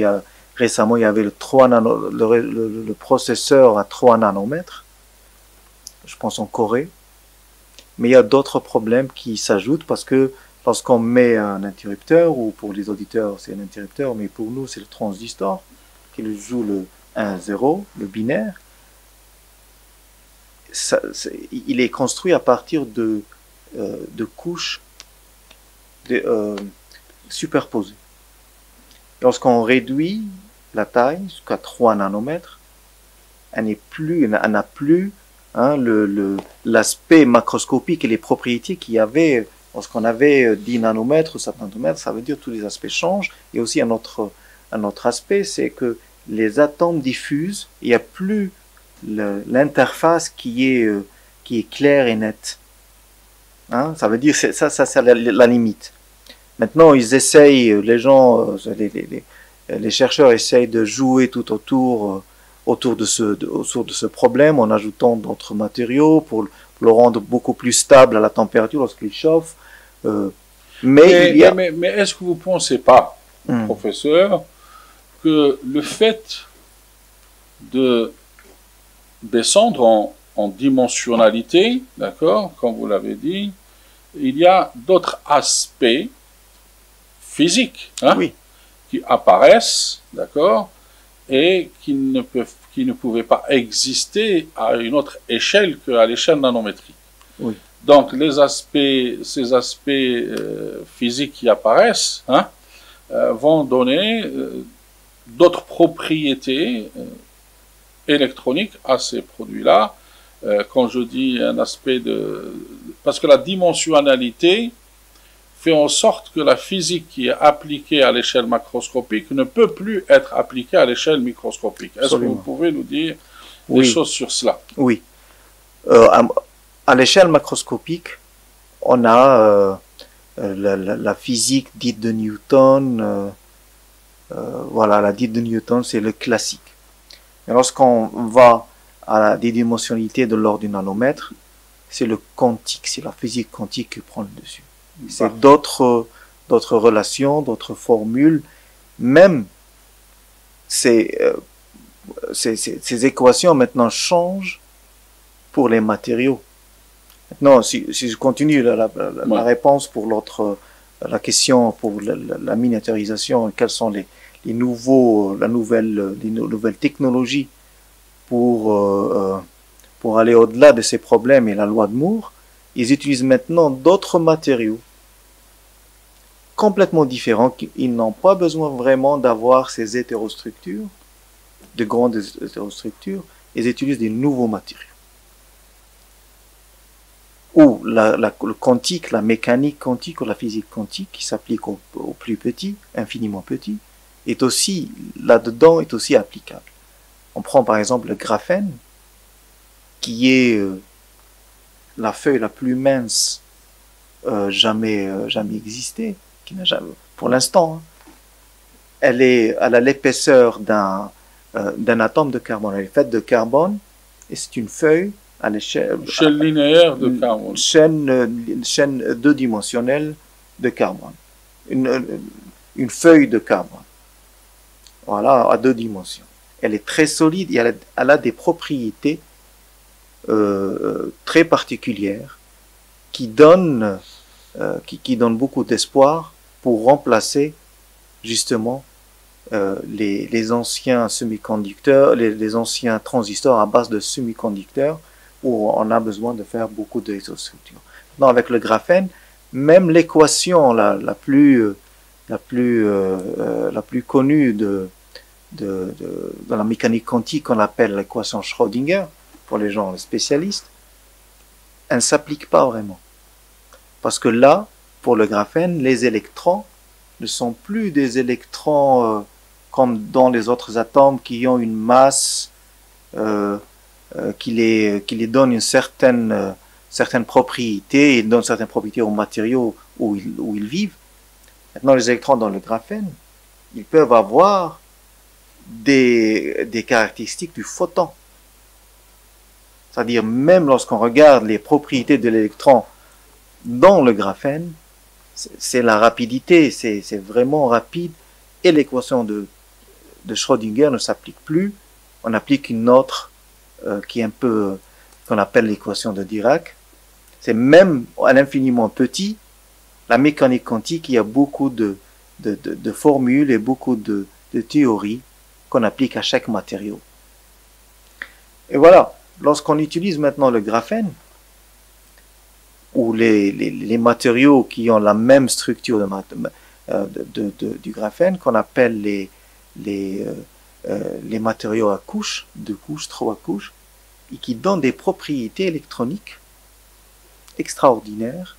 Récemment, il y avait le processeur à 3 nanomètres. Je pense en Corée. Mais il y a d'autres problèmes qui s'ajoutent parce que lorsqu'on met un interrupteur, ou pour les auditeurs c'est un interrupteur, mais pour nous c'est le transistor qui joue le 1-0, le binaire, il est construit à partir de couches superposées. Lorsqu'on réduit la taille jusqu'à 3 nanomètres, elle n'a plus l'aspect macroscopique et les propriétés qu'il y avait. Lorsqu'on avait 10 nanomètres ou 7 nanomètres, ça veut dire que tous les aspects changent. Et aussi un autre aspect, c'est que les atomes diffusent, il n'y a plus l'interface qui est claire et nette. Ça veut dire que ça c'est la limite. Maintenant, ils essayent, les chercheurs essayent de jouer tout autour de ce problème en ajoutant d'autres matériaux pour le rendre beaucoup plus stable à la température lorsqu'il chauffe. Mais est-ce que vous ne pensez pas, professeur, que le fait de descendre en dimensionnalité, d'accord, comme vous l'avez dit, il y a d'autres aspects physiques qui apparaissent, d'accord, et qui ne pouvaient pas exister à une autre échelle qu'à l'échelle nanométrique. Oui. Donc ces aspects physiques qui apparaissent vont donner d'autres propriétés électroniques à ces produits-là. Quand je dis un aspect parce que la dimensionnalité fait en sorte que la physique qui est appliquée à l'échelle macroscopique ne peut plus être appliquée à l'échelle microscopique. Est-ce que vous pouvez nous dire des choses sur cela? Oui. À l'échelle macroscopique, on a la physique dite de Newton. Voilà, la dite de Newton, c'est le classique. Et lorsqu'on va à la dédimensionnalité de l'ordre du nanomètre, c'est le quantique, c'est la physique quantique qui prend le dessus. C'est d'autres relations, d'autres formules, même ces équations maintenant changent pour les matériaux. Maintenant, si je continue la réponse pour la question pour la miniaturisation, quelles sont les nouvelles technologies pour aller au-delà de ces problèmes et la loi de Moore, ils utilisent maintenant d'autres matériaux complètement différents. Ils n'ont pas besoin vraiment d'avoir ces hétérostructures, de grandes hétérostructures. Ils utilisent des nouveaux matériaux. où le quantique, la mécanique quantique ou la physique quantique qui s'applique au plus petit, infiniment petit, est aussi, là-dedans, est aussi applicable. On prend par exemple le graphène, qui est la feuille la plus mince jamais existée, qui n'a jamais, pour l'instant, hein. Elle a l'épaisseur d'un atome de carbone. Elle est faite de carbone et c'est une feuille à l'échelle linéaire de carbone. Chaîne deux-dimensionnelle de carbone. Une feuille de carbone. Voilà, à deux dimensions. Elle est très solide et elle a des propriétés très particulières qui donnent beaucoup d'espoir pour remplacer justement les anciens semi-conducteurs, les anciens transistors à base de semi-conducteurs où on a besoin de faire beaucoup d'exostructures. Non, avec le graphène, même l'équation la plus connue de la mécanique quantique qu'on appelle l'équation Schrödinger, pour les gens spécialistes, elle ne s'applique pas vraiment. Parce que là, pour le graphène, les électrons ne sont plus des électrons comme dans les autres atomes qui ont une masse qui les donne une certaine propriété et donne certaines propriétés aux matériaux où ils vivent. Maintenant, les électrons dans le graphène, ils peuvent avoir des caractéristiques du photon. C'est-à-dire, même lorsqu'on regarde les propriétés de l'électron dans le graphène, c'est la rapidité, c'est vraiment rapide, et l'équation de Schrödinger ne s'applique plus. On applique une autre qui est un peu qu'on appelle l'équation de Dirac. C'est même à l'infiniment petit, la mécanique quantique, il y a beaucoup de formules et beaucoup de théories qu'on applique à chaque matériau. Et voilà, lorsqu'on utilise maintenant le graphène, ou les matériaux qui ont la même structure du graphène, qu'on appelle les matériaux à couches, 2 couches, 3 couches, et qui donnent des propriétés électroniques extraordinaires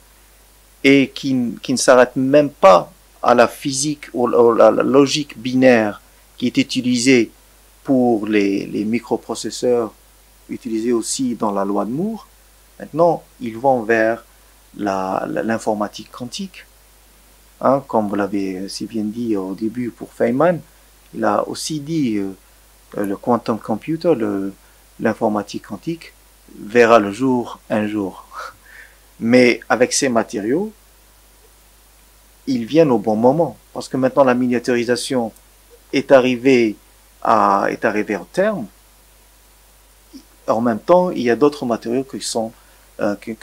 et qui ne s'arrêtent même pas à la physique ou à la logique binaire qui est utilisée pour les microprocesseurs utilisés aussi dans la loi de Moore. Maintenant, ils vont vers l'informatique quantique. Hein, comme vous l'avez si bien dit au début pour Feynman, il a aussi dit le quantum computer, l'informatique quantique, verra le jour un jour. Mais avec ces matériaux, ils viennent au bon moment. Parce que maintenant la miniaturisation est arrivée au terme. En même temps, il y a d'autres matériaux qui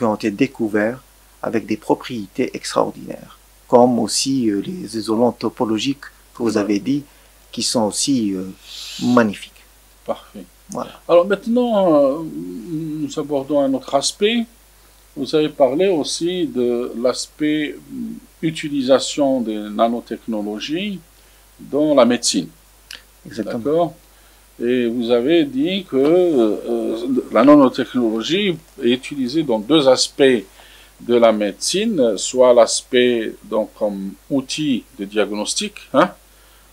ont été découverts avec des propriétés extraordinaires, comme aussi les isolants topologiques que vous avez dit, qui sont aussi magnifiques. Parfait. Voilà. Alors maintenant, nous abordons un autre aspect. Vous avez parlé aussi de l'aspect utilisation des nanotechnologies dans la médecine. Exactement. D'accord ? Et vous avez dit que la nanotechnologie est utilisée dans 2 aspects de la médecine, soit l'aspect donc comme outil de diagnostic, hein,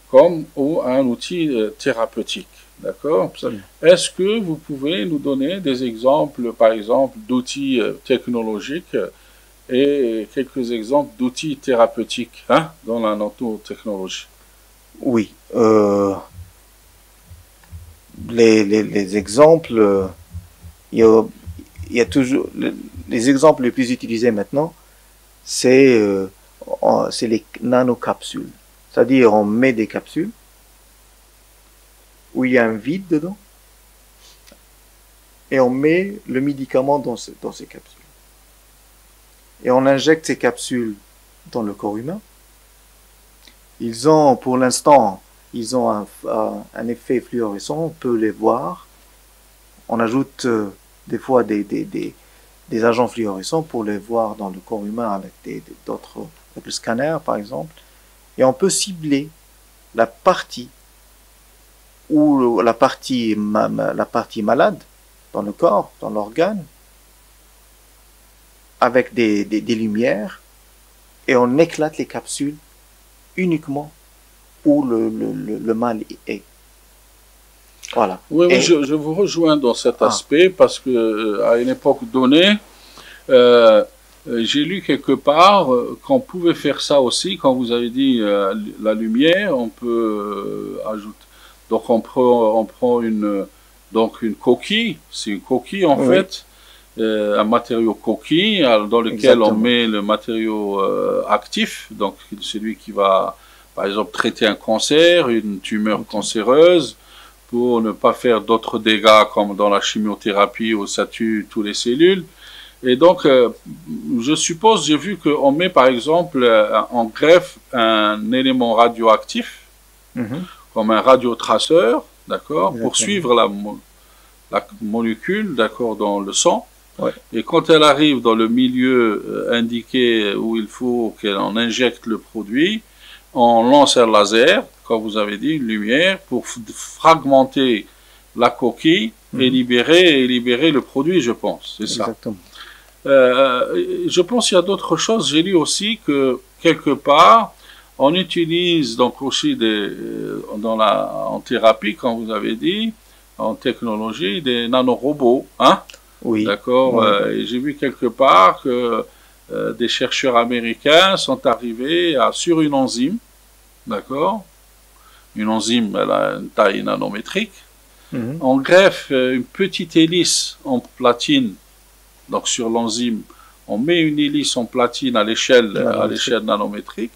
comme ou un outil thérapeutique. D'accord ? Est-ce que vous pouvez nous donner des exemples, par exemple, d'outils technologiques et quelques exemples d'outils thérapeutiques, hein, dans la nanotechnologie? Oui. Les exemples, il y a toujours les exemples les plus utilisés maintenant, c'est les nanocapsules. C'est-à-dire on met des capsules où il y a un vide dedans et on met le médicament dans ces capsules. Et on injecte ces capsules dans le corps humain. Ils ont, pour l'instant, un effet fluorescent, on peut les voir. On ajoute des fois des agents fluorescents pour les voir dans le corps humain avec avec le scanner par exemple. Et on peut cibler la partie la partie malade dans le corps, dans l'organe, avec des lumières et on éclate les capsules uniquement où le mâle est. Voilà. Oui, oui, je vous rejoins dans cet aspect parce que à une époque donnée, j'ai lu quelque part qu'on pouvait faire ça aussi. Quand vous avez dit la lumière, on peut ajouter. Donc on prend une coquille. C'est une coquille en fait, un matériau coquille dans lequel on met le matériau actif. Donc celui qui va, par exemple, traiter un cancer, une tumeur cancéreuse, pour ne pas faire d'autres dégâts comme dans la chimiothérapie où ça tue toutes les cellules. Et donc, je suppose, j'ai vu qu'on met par exemple en greffe un élément radioactif, comme un radiotraceur, d'accord, pour suivre la molécule, d'accord, dans le sang. Ouais. Et quand elle arrive dans le milieu indiqué où il faut qu'on injecte le produit, on lance un laser, comme vous avez dit, une lumière, pour fragmenter la coquille et libérer le produit, je pense. C'est ça. Exactement. Je pense qu'il y a d'autres choses. J'ai lu aussi que quelque part, on utilise donc aussi en thérapie, comme vous avez dit, en technologie, des nanorobots, hein? Oui. D'accord. Et j'ai vu quelque part que des chercheurs américains sont arrivés sur une enzyme, d'accord. Une enzyme, elle a une taille nanométrique. On greffe une petite hélice en platine. Donc sur l'enzyme, on met une hélice en platine à l'échelle nanométrique,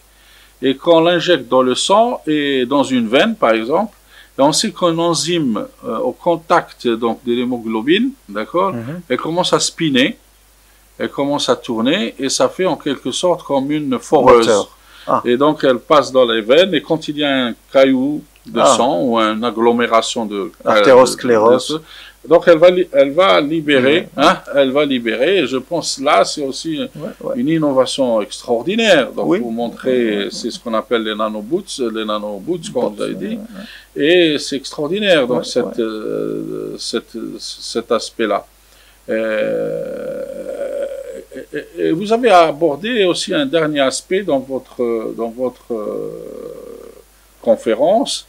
et quand on l'injecte dans le sang et dans une veine, par exemple, et on sait qu'une enzyme au contact donc de l'hémoglobine, d'accord, elle commence à spinner, elle commence à tourner, et ça fait en quelque sorte comme une foreuse. Et donc elle passe dans les veines, et quand il y a un caillou de sang ou une agglomération de artérosclérose, donc elle va libérer, elle va libérer. Et je pense là c'est aussi une innovation extraordinaire. Donc pour montrer, c'est ce qu'on appelle les nanoboots, comme vous avez dit, et c'est extraordinaire. Donc cet aspect-là. Et vous avez abordé aussi un dernier aspect dans votre conférence.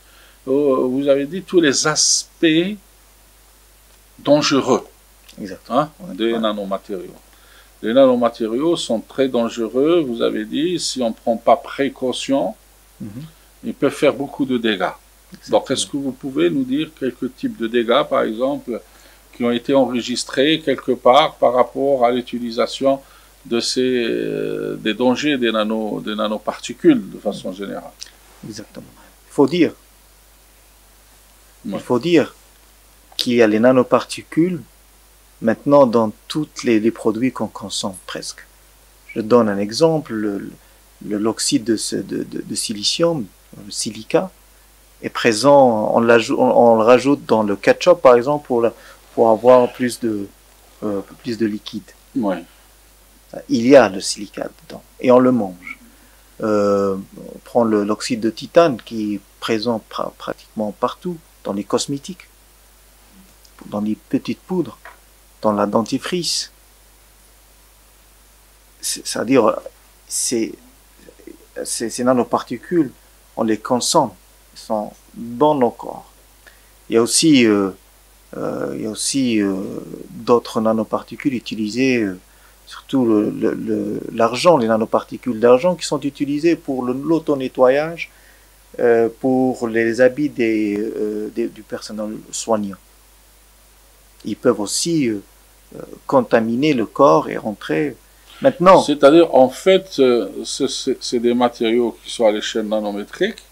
Vous avez dit tous les aspects dangereux des nanomatériaux. Les nanomatériaux sont très dangereux. Vous avez dit, si on ne prend pas précaution, ils peuvent faire beaucoup de dégâts. Donc, est-ce que vous pouvez nous dire quelques types de dégâts, par exemple, qui ont été enregistrés quelque part par rapport à l'utilisation de des dangers des nanoparticules de façon générale? Exactement. Il faut dire qu'il y a les nanoparticules maintenant dans tous les produits qu'on consomme presque. Je donne un exemple, l'oxyde de silicium, le silica, est présent, on le rajoute dans le ketchup par exemple pour avoir plus de liquide. Ouais. Il y a le silica dedans et on le mange. On prend l'oxyde de titane qui est présent pratiquement partout, dans les cosmétiques, dans les petites poudres, dans la dentifrice. C'est-à-dire, ces nanoparticules, on les consomme, ils sont dans nos corps. Il y a aussi, d'autres nanoparticules utilisées, surtout l'argent, les nanoparticules d'argent qui sont utilisées pour l'auto-nettoyage, pour les habits du personnel soignant. Ils peuvent aussi contaminer le corps et rentrer. Maintenant, c'est-à-dire, en fait, c'est des matériaux qui sont à l'échelle nanométrique,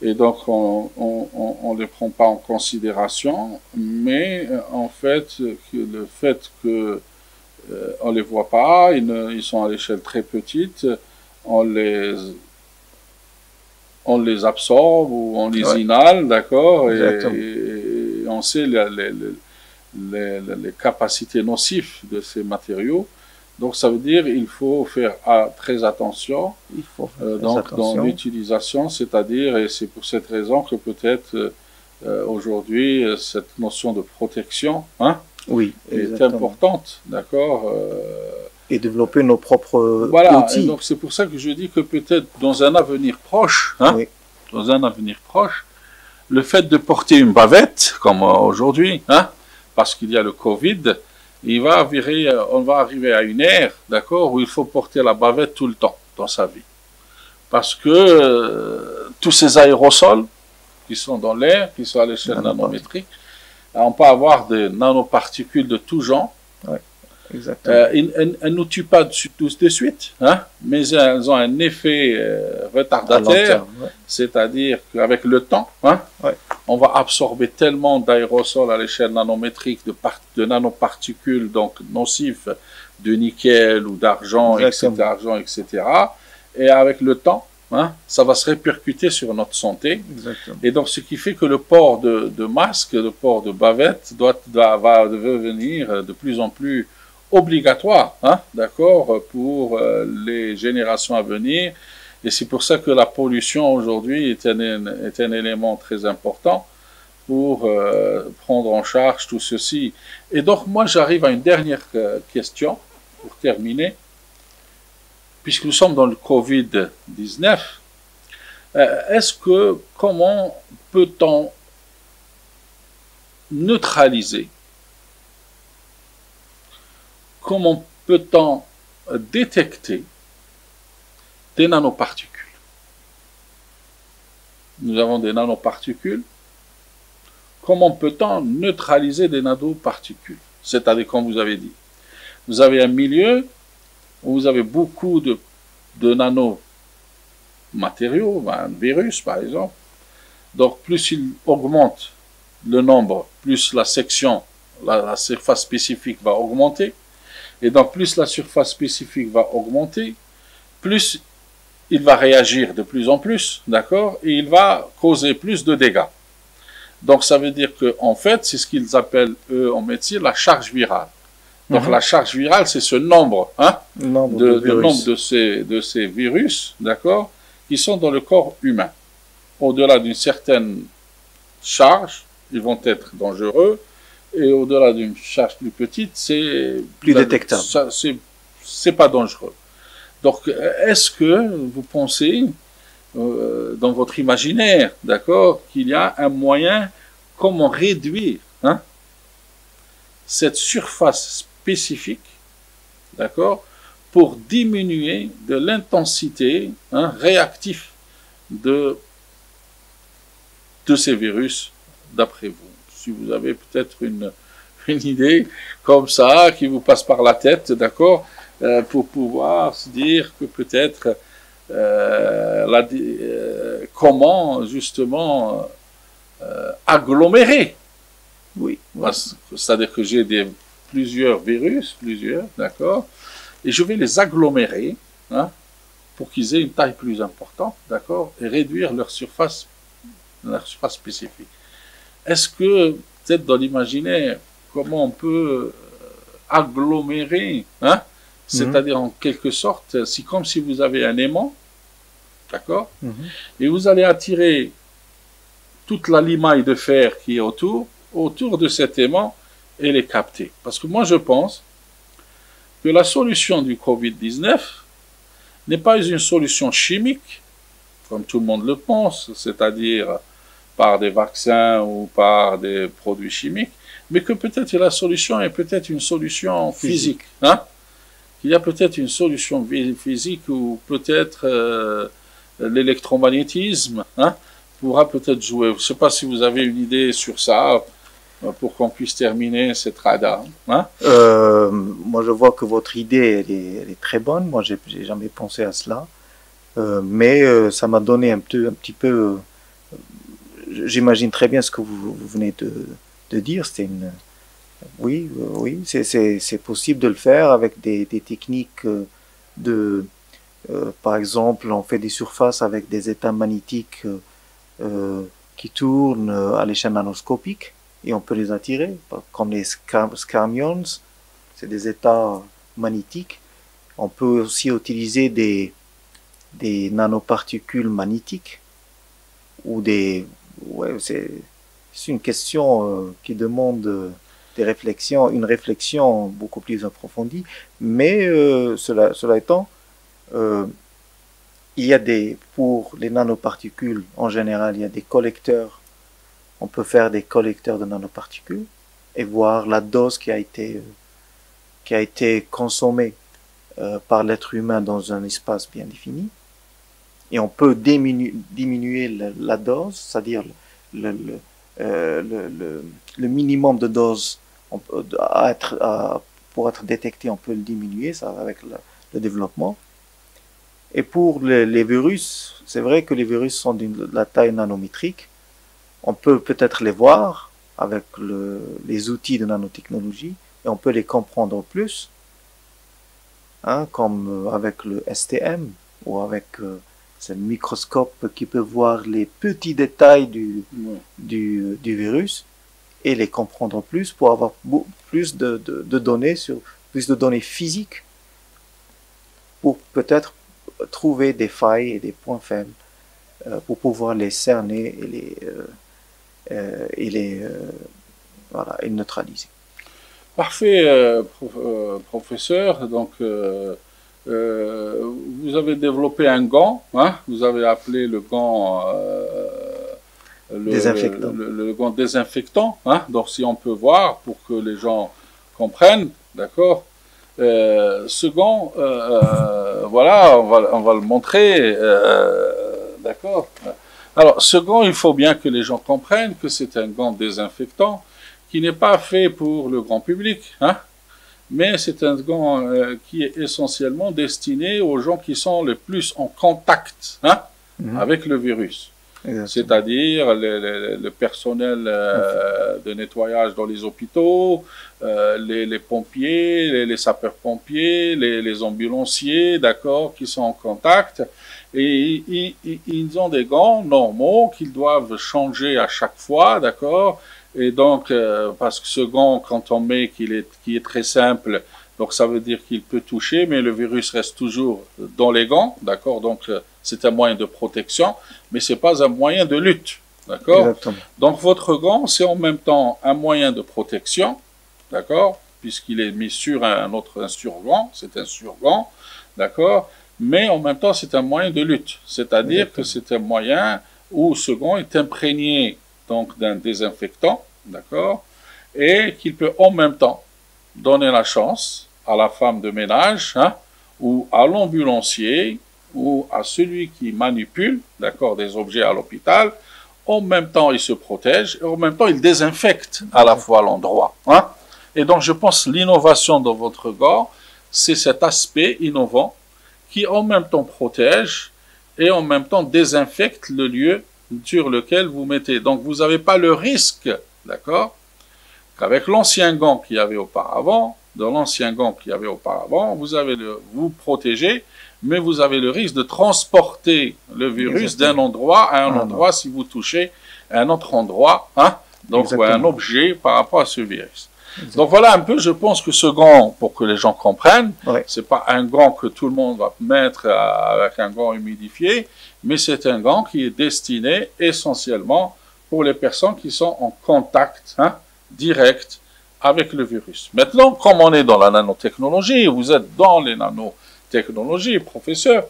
et donc on les prend pas en considération, mais en fait, le fait que on les voit pas, ils sont à l'échelle très petite, on les absorbe ou on les inhale, d'accord, et on sait les capacités nocives de ces matériaux. Donc ça veut dire qu'il faut faire très attention dans l'utilisation, c'est-à-dire, et c'est pour cette raison que peut-être aujourd'hui cette notion de protection est importante, d'accord. Et développer nos propres Voilà, et outils. donc c'est pour ça que je dis que peut-être dans un avenir proche, hein, Oui. dans un avenir proche, le fait de porter une bavette, comme aujourd'hui, hein, parce qu'il y a le Covid, on va arriver à une ère, d'accord, où il faut porter la bavette tout le temps dans sa vie. Parce que tous ces aérosols qui sont dans l'air, qui sont à l'échelle nanométrique, on peut avoir des nanoparticules de tout genre. Ouais, exactement. Elles ne nous tuent pas tous de suite, hein, mais elles ont un effet retardataire, ouais. C'est-à-dire qu'avec le temps, hein, Ouais. on va absorber tellement d'aérosols à l'échelle nanométrique, de nanoparticules donc nocifs de nickel ou d'argent, etc. Et avec le temps, hein, ça va se répercuter sur notre santé. Exactement. Et donc, ce qui fait que le port de masque, le port de bavette va devenir de plus en plus obligatoire, hein, d'accord, pour les générations à venir. Et c'est pour ça que la pollution aujourd'hui est un élément très important pour prendre en charge tout ceci. Et donc, moi, j'arrive à une dernière question pour terminer. Puisque nous sommes dans le Covid-19, comment peut-on neutraliser, comment peut-on détecter des nanoparticules? Nous avons des nanoparticules. Comment peut-on neutraliser des nanoparticules? C'est-à-dire, comme vous avez dit, vous avez un milieu où vous avez beaucoup de nanomatériaux, un virus par exemple. Donc plus il augmente le nombre, plus la section, la surface spécifique va augmenter. Et donc plus la surface spécifique va augmenter, plus il va réagir de plus en plus, d'accord, et il va causer plus de dégâts. Donc ça veut dire que en fait, c'est ce qu'ils appellent eux en médecine la charge virale. Donc la charge virale, c'est ce nombre, hein, nombre de ces virus, d'accord, qui sont dans le corps humain. Au-delà d'une certaine charge, ils vont être dangereux, et au-delà d'une charge plus petite, c'est plus détectable. C'est pas dangereux. Donc, est-ce que vous pensez, dans votre imaginaire, d'accord, qu'il y a un moyen comment réduire, hein, cette surface spécifique, d'accord, pour diminuer de l'intensité, hein, réactive de ces virus, d'après vous? Si vous avez peut-être une idée comme ça qui vous passe par la tête, d'accord, pour pouvoir se dire que peut-être comment justement agglomérer. Oui. C'est-à-dire que j'ai plusieurs virus, d'accord, et je vais les agglomérer, hein, pour qu'ils aient une taille plus importante, d'accord, et réduire leur surface spécifique. Est-ce que, peut-être dans l'imaginaire, comment on peut agglomérer, hein, c'est-à-dire en quelque sorte, c'est comme si vous avez un aimant, d'accord, et vous allez attirer toute la limaille de fer qui est autour de cet aimant et les capter. Parce que moi je pense que la solution du Covid-19 n'est pas une solution chimique, comme tout le monde le pense, c'est-à-dire par des vaccins ou par des produits chimiques, mais que peut-être la solution est peut-être une solution physique. Hein? Il y a peut-être une solution physique ou peut-être l'électromagnétisme, hein, pourra peut-être jouer. Je ne sais pas si vous avez une idée sur ça pour qu'on puisse terminer cette rada. Hein? Moi, je vois que votre idée, elle est très bonne. Moi, j'ai jamais pensé à cela. Mais ça m'a donné un petit peu... J'imagine très bien ce que vous venez de dire. Oui, c'est possible de le faire avec des techniques par exemple, on fait des surfaces avec des états magnétiques qui tournent à l'échelle nanoscopique et on peut les attirer, comme les scarmions, c'est des états magnétiques. On peut aussi utiliser des nanoparticules magnétiques ou c'est une question qui demande une réflexion beaucoup plus approfondie. Mais cela étant, il y a pour les nanoparticules, en général, il y a des collecteurs. On peut faire des collecteurs de nanoparticules et voir la dose qui a été consommée par l'être humain dans un espace bien défini. Et on peut diminuer la dose, c'est-à-dire le minimum de dose pour être détecté, on peut le diminuer ça, avec le développement. Et pour les virus, c'est vrai que les virus sont de la taille nanométrique. On peut peut-être les voir avec les outils de nanotechnologie et on peut les comprendre plus, hein, comme avec le STM ou avec ce microscope qui peut voir les petits détails du virus et les comprendre plus pour avoir plus de données plus de données physiques pour peut-être trouver des failles et des points faibles pour pouvoir les cerner et les neutraliser. Parfait, professeur. Donc, vous avez développé un gant, hein, vous avez appelé le gant désinfectant. Le gant désinfectant, hein, donc si on peut voir pour que les gens comprennent, d'accord. Ce gant, voilà, on va le montrer, d'accord. Alors, ce gant, il faut bien que les gens comprennent que c'est un gant désinfectant qui n'est pas fait pour le grand public, hein, mais c'est un gant qui est essentiellement destiné aux gens qui sont le plus en contact, hein, avec le virus. C'est-à-dire le personnel de nettoyage dans les hôpitaux, les pompiers, les sapeurs-pompiers, les ambulanciers, d'accord, qui sont en contact. Et ils ont des gants normaux qu'ils doivent changer à chaque fois, d'accord. Et donc, parce que ce gant, quand on met, qui est très simple, donc ça veut dire qu'il peut toucher, mais le virus reste toujours dans les gants, d'accord. Donc, c'est un moyen de protection, mais c'est pas un moyen de lutte, d'accord. Donc, votre gant, c'est en même temps un moyen de protection, d'accord, puisqu'il est mis sur un surgant, c'est un surgant, d'accord. Mais en même temps, c'est un moyen de lutte, c'est-à-dire que c'est un moyen où ce gant est imprégné donc d'un désinfectant, d'accord, et qu'il peut en même temps donner la chance à la femme de ménage, hein, ou à l'ambulancier, ou à celui qui manipule, d'accord, des objets à l'hôpital. En même temps, il se protège, et en même temps, il désinfecte à la fois l'endroit, hein. Et donc, je pense l'innovation dans votre gant, c'est cet aspect innovant qui en même temps protège et en même temps désinfecte le lieu sur lequel vous mettez. Donc, vous n'avez pas le risque, d'accord, qu'avec l'ancien gant qu'il y avait auparavant, vous protégez, mais vous avez le risque de transporter le virus d'un endroit à un endroit si vous touchez un autre endroit, hein, donc ou un objet par rapport à ce virus. Donc voilà un peu, je pense que ce gant, pour que les gens comprennent, c'est pas un gant que tout le monde va mettre avec un gant humidifié, mais c'est un gant qui est destiné essentiellement pour les personnes qui sont en contact, hein, direct avec le virus. Maintenant, comme on est dans la nanotechnologie, vous êtes dans les nanotechnologies, professeur,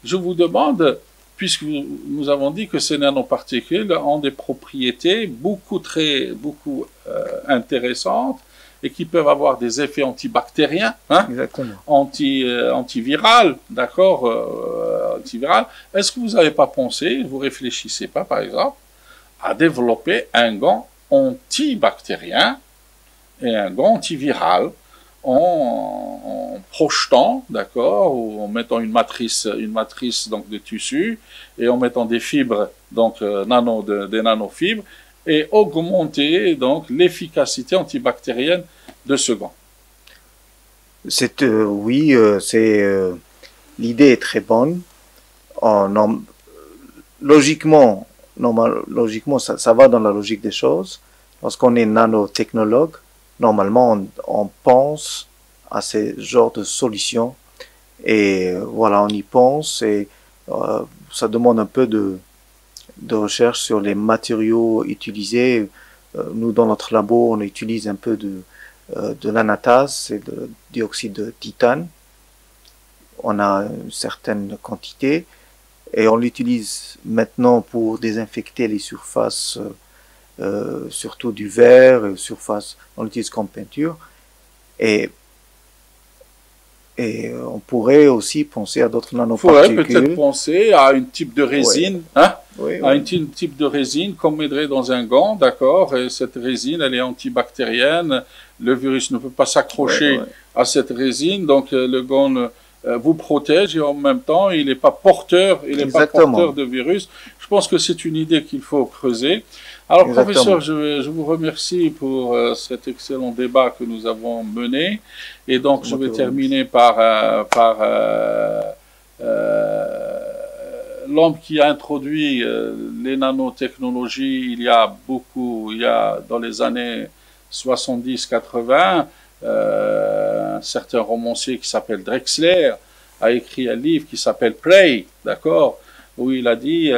je vous demande, puisque nous avons dit que ces nanoparticules ont des propriétés beaucoup intéressantes et qui peuvent avoir des effets antibactériens, hein, antiviral, d'accord, antiviral. Est-ce que vous n'avez pas pensé, vous réfléchissez pas, par exemple, à développer un gant antibactérien et un gant antiviral en projetant, d'accord, ou en mettant une matrice donc de tissu et en mettant des fibres, donc des nanofibres, et augmenter donc l'efficacité antibactérienne de ce gant. L'idée est très bonne. Logiquement, ça va dans la logique des choses. Lorsqu'on est nanotechnologue, normalement, on pense à ces genres de solutions et voilà, on y pense et ça demande un peu de recherche sur les matériaux utilisés nous, dans notre labo, on utilise un peu de l'anatase, c'est le dioxyde de titane. On a une certaine quantité et on l'utilise maintenant pour désinfecter les surfaces, surtout du verre, surfaces, on l'utilise comme peinture. Et on pourrait aussi penser à d'autres nanoparticules. Il faudrait peut-être penser à un type de résine, hein, oui, à un type de résine qu'on mettrait dans un gant, d'accord, et cette résine, elle est antibactérienne, le virus ne peut pas s'accrocher à cette résine, donc le gant vous protège et en même temps, il n'est pas porteur, pas porteur de virus. Je pense que c'est une idée qu'il faut creuser. Alors, professeur, je vous remercie pour cet excellent débat que nous avons mené. Et donc, je vais terminer par l'homme qui a introduit les nanotechnologies il y a dans les années 70-80, un certain romancier qui s'appelle Drexler a écrit un livre qui s'appelle Prey, d'accord, où il a dit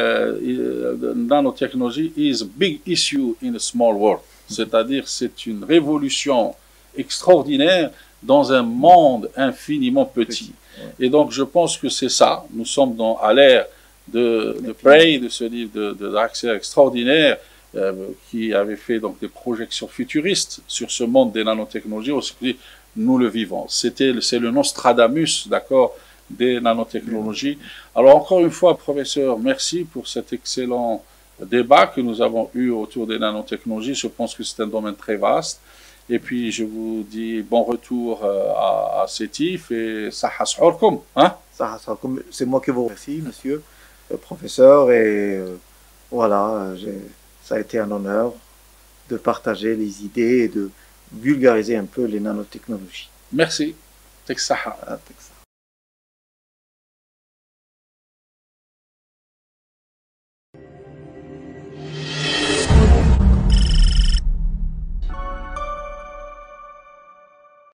nanotechnology is a big issue in a small world, c'est-à-dire c'est une révolution extraordinaire dans un monde infiniment petit. Et donc je pense que c'est ça, nous sommes à l'ère de Prey, de ce livre de Drexler extraordinaire, qui avait fait donc des projections futuristes sur ce monde des nanotechnologies. Aussi, nous le vivons. C'est le Nostradamus, d'accord, des nanotechnologies. Alors encore une fois, professeur, merci pour cet excellent débat que nous avons eu autour des nanotechnologies. Je pense que c'est un domaine très vaste. Et puis je vous dis bon retour à Sétif et Saha Sahorkum, hein? Saha Sahorkum, c'est moi qui vous remercie, monsieur le professeur, et voilà, ça a été un honneur de partager les idées et de vulgariser un peu les nanotechnologies. Merci. Texaha.